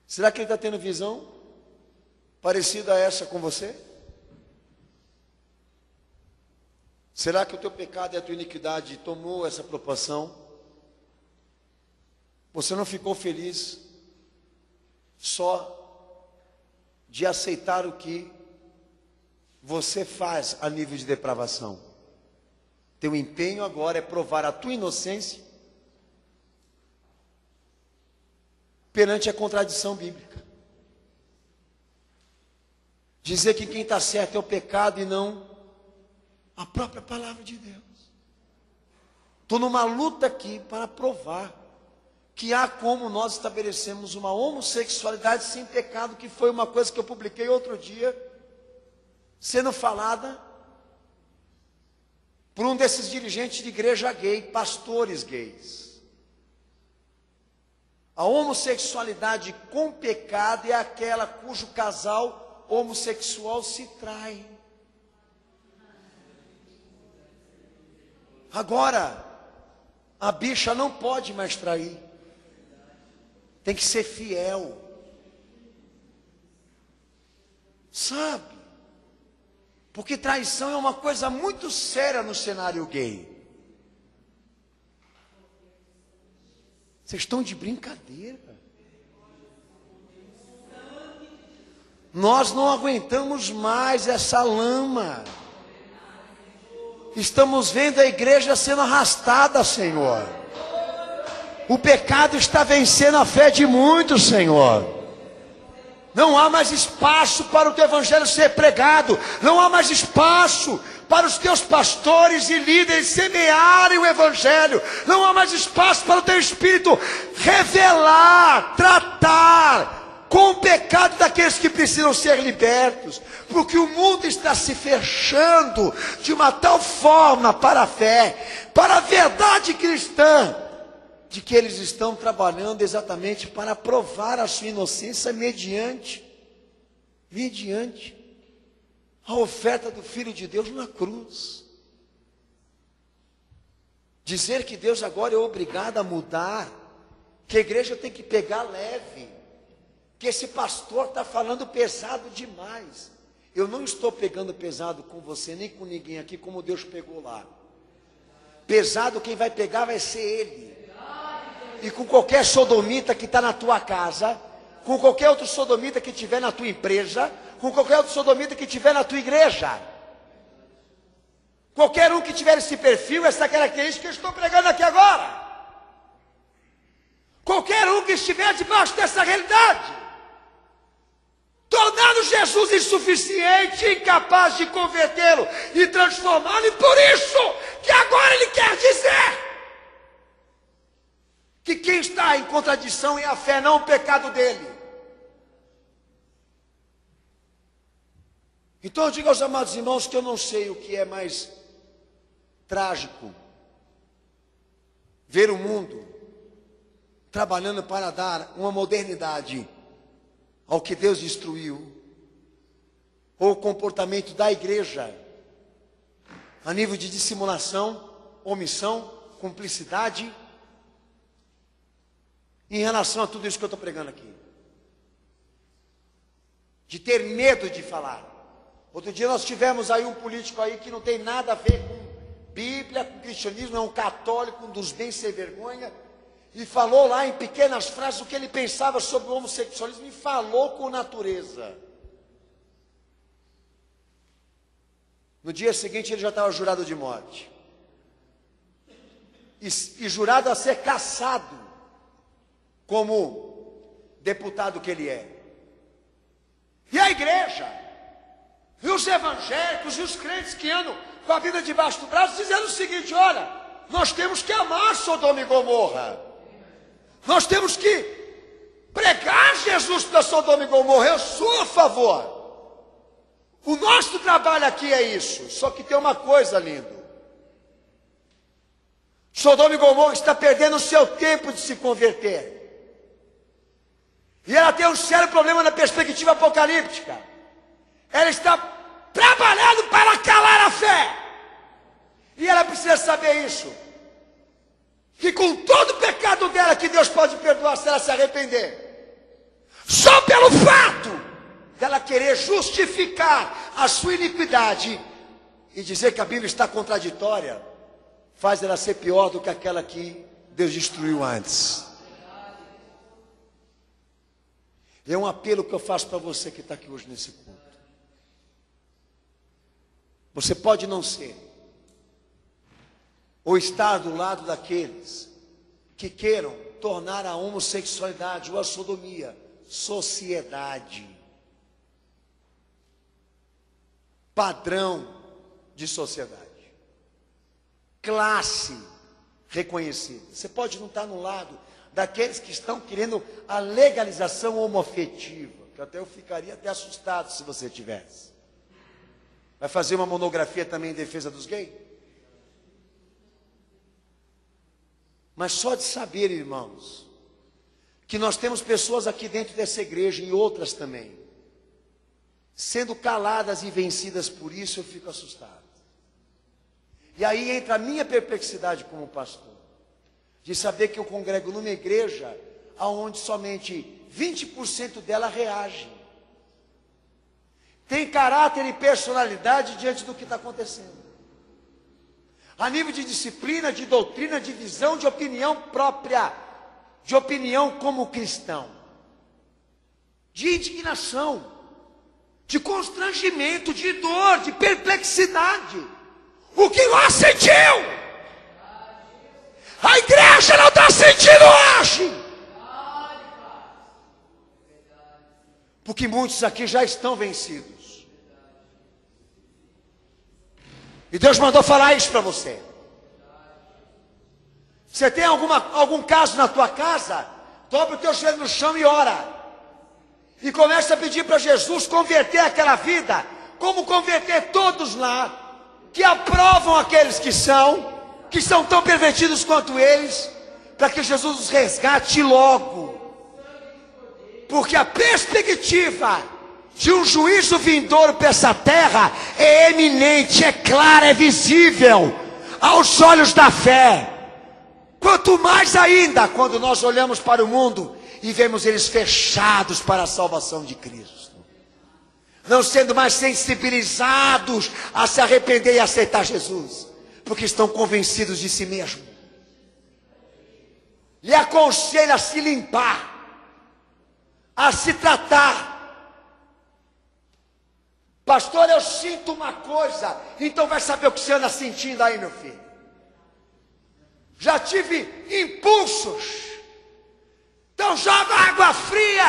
Será que ele está tendo visão parecida a essa com você? Será que o teu pecado e a tua iniquidade tomou essa proporção? Você não ficou feliz só de aceitar o que você faz a nível de depravação? Teu empenho agora é provar a tua inocência perante a contradição bíblica. Dizer que quem está certo é o pecado e não a própria palavra de Deus. Estou numa luta aqui para provar que há como nós estabelecemos uma homossexualidade sem pecado, que foi uma coisa que eu publiquei outro dia, sendo falada por um desses dirigentes de igreja gay, pastores gays. A homossexualidade com pecado é aquela cujo casal homossexual se trai. Agora, a bicha não pode mais trair. Tem que ser fiel. Sabe? Porque traição é uma coisa muito séria no cenário gay. Vocês estão de brincadeira. Nós não aguentamos mais essa lama. Estamos vendo a igreja sendo arrastada, Senhor. O pecado está vencendo a fé de muitos, Senhor. Não há mais espaço para o teu evangelho ser pregado. Não há mais espaço para os teus pastores e líderes semearem o evangelho. Não há mais espaço para o teu espírito revelar, tratar com o pecado daqueles que precisam ser libertos. Porque o mundo está se fechando de uma tal forma para a fé, para a verdade cristã, de que eles estão trabalhando exatamente para provar a sua inocência mediante a oferta do Filho de Deus na cruz. Dizer que Deus agora é obrigado a mudar, que a igreja tem que pegar leve, que esse pastor está falando pesado demais. Eu não estou pegando pesado com você, nem com ninguém aqui, como Deus pegou lá. Pesado quem vai pegar vai ser Ele. E com qualquer sodomita que está na tua casa, com qualquer outro sodomita que estiver na tua empresa, com qualquer outro sodomita que estiver na tua igreja. Qualquer um que tiver esse perfil, essa característica que eu estou pregando aqui agora. Qualquer um que estiver debaixo dessa realidade, tornando Jesus insuficiente, incapaz de convertê-lo e transformá-lo, e por isso que agora ele quer dizer que quem está em contradição é a fé, não o pecado dele. Então eu digo aos amados irmãos que eu não sei o que é mais trágico: ver o mundo trabalhando para dar uma modernidade ao que Deus destruiu, ou o comportamento da igreja a nível de dissimulação, omissão, cumplicidade, em relação a tudo isso que eu estou pregando aqui. De ter medo de falar. Outro dia nós tivemos aí um político aí que não tem nada a ver com Bíblia, com cristianismo, é um católico, um dos bem sem vergonha, e falou lá em pequenas frases o que ele pensava sobre o homossexualismo e falou com natureza. No dia seguinte ele já estava jurado de morte. E jurado a ser cassado como deputado que ele é. E a igreja, e os evangélicos, e os crentes que andam com a vida debaixo do braço, dizendo o seguinte: olha, nós temos que amar Sodoma e Gomorra. Nós temos que pregar Jesus para Sodoma e Gomorra. Eu sou a favor. O nosso trabalho aqui é isso. Só que tem uma coisa, lindo. Sodoma e Gomorra está perdendo o seu tempo de se converter. E ela tem um sério problema na perspectiva apocalíptica. Ela está trabalhando para calar a fé. E ela precisa saber isso. Que com todo o pecado dela, que Deus pode perdoar se ela se arrepender. Só pelo fato dela querer justificar a sua iniquidade e dizer que a Bíblia está contraditória, faz ela ser pior do que aquela que Deus destruiu antes. É um apelo que eu faço para você que está aqui hoje nesse culto. Você pode não ser, ou estar do lado daqueles que queiram tornar a homossexualidade ou a sodomia sociedade, padrão de sociedade, classe reconhecida. Você pode não estar no lado daqueles que estão querendo a legalização homoafetiva, que até eu ficaria até assustado se você tivesse. Vai fazer uma monografia também em defesa dos gays? Mas só de saber, irmãos, que nós temos pessoas aqui dentro dessa igreja e outras também, sendo caladas e vencidas por isso, eu fico assustado. E aí entra a minha perplexidade como pastor, de saber que eu congrego numa igreja onde somente 20% dela reage. Tem caráter e personalidade diante do que está acontecendo. A nível de disciplina, de doutrina, de visão, de opinião própria, de opinião como cristão, de indignação, de constrangimento, de dor, de perplexidade. O que nós sentimos, a igreja não está sentindo hoje. Porque muitos aqui já estão vencidos. E Deus mandou falar isso para você. Você tem algum caso na tua casa? Dobra o teu joelho no chão e ora. E começa a pedir para Jesus converter aquela vida, como converter todos lá, que aprovam aqueles que são tão pervertidos quanto eles, para que Jesus os resgate logo. Porque a perspectiva de um juízo vindouro para essa terra é eminente, é clara, é visível aos olhos da fé. Quanto mais ainda quando nós olhamos para o mundo e vemos eles fechados para a salvação de Cristo, não sendo mais sensibilizados a se arrepender e aceitar Jesus, porque estão convencidos de si mesmo. Lhe aconselho a se limpar, a se tratar. Pastor, eu sinto uma coisa. Então vai saber o que você anda sentindo aí, meu filho. Já tive impulsos. Então joga água fria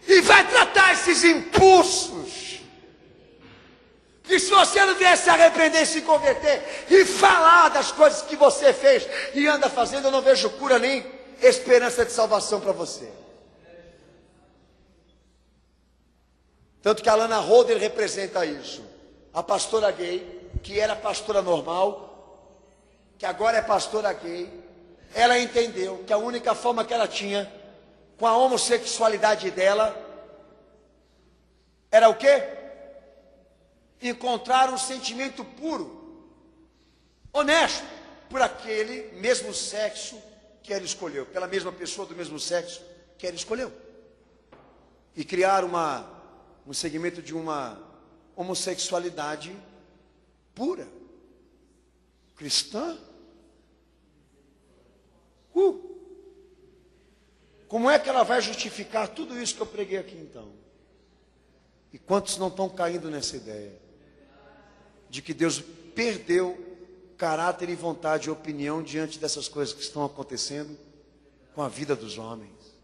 e vai tratar esses impulsos. Que se você não vier se arrepender e se converter e falar das coisas que você fez e anda fazendo, eu não vejo cura nem esperança de salvação para você. Tanto que a Lana Holder representa isso. A pastora gay, que era pastora normal, que agora é pastora gay, ela entendeu que a única forma que ela tinha com a homossexualidade dela era o quê? Encontrar um sentimento puro, honesto, por aquele mesmo sexo que ela escolheu, pela mesma pessoa do mesmo sexo que ela escolheu. E criar um segmento de uma homossexualidade pura, cristã. Como é que ela vai justificar tudo isso que eu preguei aqui então? E quantos não estão caindo nessa ideia de que Deus perdeu caráter e vontade e opinião diante dessas coisas que estão acontecendo com a vida dos homens?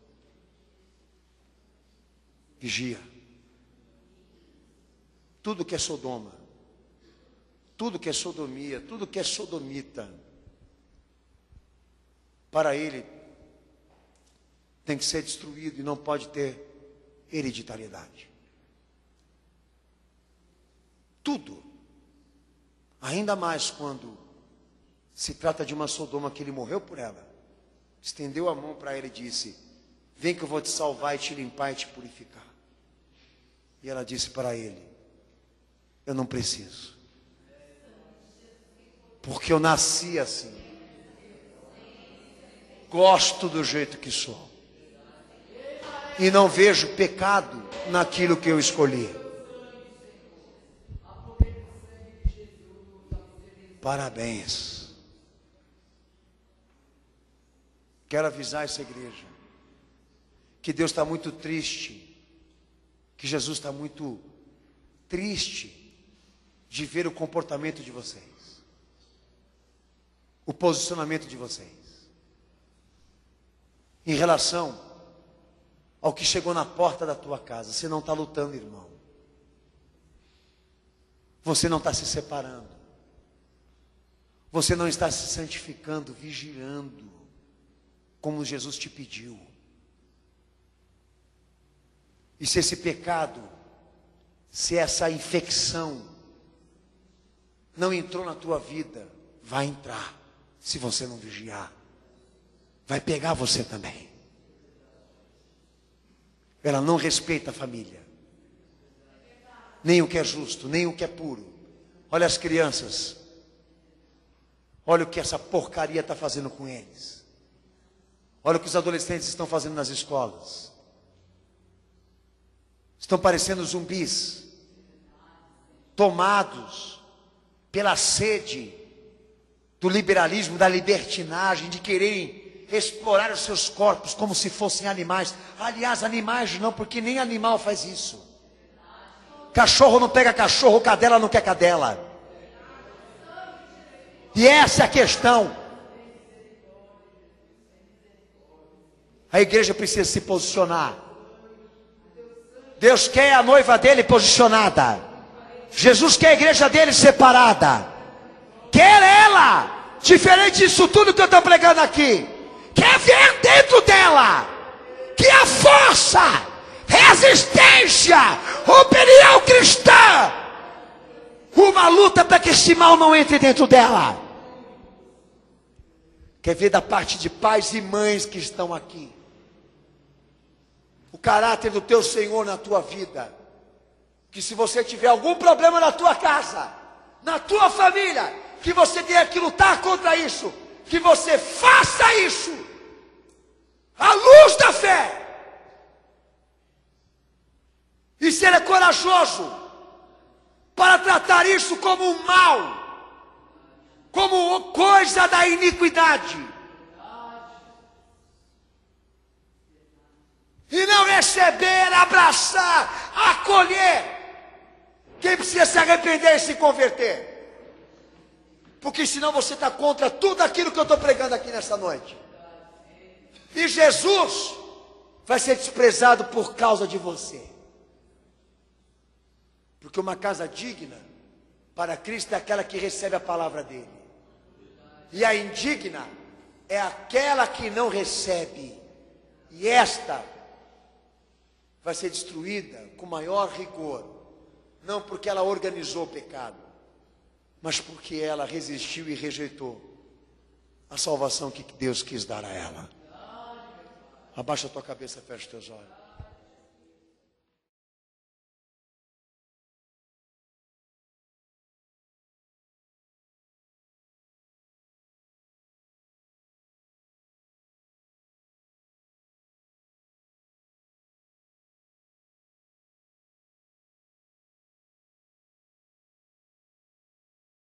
Vigia. Tudo que é Sodoma, tudo que é sodomia, tudo que é sodomita, para ele tem que ser destruído e não pode ter hereditariedade. Tudo. Ainda mais quando se trata de uma Sodoma que ele morreu por ela. Estendeu a mão para ela e disse: vem que eu vou te salvar e te limpar e te purificar. E ela disse para ele: eu não preciso, porque eu nasci assim, gosto do jeito que sou, e não vejo pecado naquilo que eu escolhi. Parabéns. Quero avisar essa igreja que Deus está muito triste, que Jesus está muito triste de ver o comportamento de vocês, o posicionamento de vocês em relação ao que chegou na porta da tua casa. Você não está lutando, irmão. Você não está se separando. Você não está se santificando, vigiando, como Jesus te pediu. E se esse pecado, se essa infecção não entrou na tua vida, vai entrar, se você não vigiar. Vai pegar você também. Ela não respeita a família, nem o que é justo, nem o que é puro. Olha as crianças. Olha o que essa porcaria está fazendo com eles. Olha o que os adolescentes estão fazendo nas escolas. Estão parecendo zumbis, tomados pela sede do liberalismo, da libertinagem, de quererem explorar os seus corpos como se fossem animais. Aliás, animais não, porque nem animal faz isso. Cachorro não pega cachorro, cadela não quer cadela. E essa é a questão. A igreja precisa se posicionar. Deus quer a noiva dele posicionada. Jesus quer a igreja dele separada. Quer ela, diferente disso tudo que eu estou pregando aqui, quer ver dentro dela que a força, resistência, opinião cristã, uma luta para que esse mal não entre dentro dela. Quer ver da parte de pais e mães que estão aqui o caráter do teu Senhor na tua vida. Que se você tiver algum problema na tua casa, na tua família, que você tenha que lutar contra isso, que você faça isso à luz da fé, e ser corajoso para tratar isso como um mal, como coisa da iniquidade, e não receber, abraçar, acolher quem precisa se arrepender e se converter. Porque senão você está contra tudo aquilo que eu estou pregando aqui nessa noite. E Jesus vai ser desprezado por causa de você. Porque uma casa digna para Cristo é aquela que recebe a palavra dele. E a indigna é aquela que não recebe. E esta vai ser destruída com maior rigor, não porque ela organizou o pecado, mas porque ela resistiu e rejeitou a salvação que Deus quis dar a ela. Abaixa a tua cabeça, fecha os teus olhos.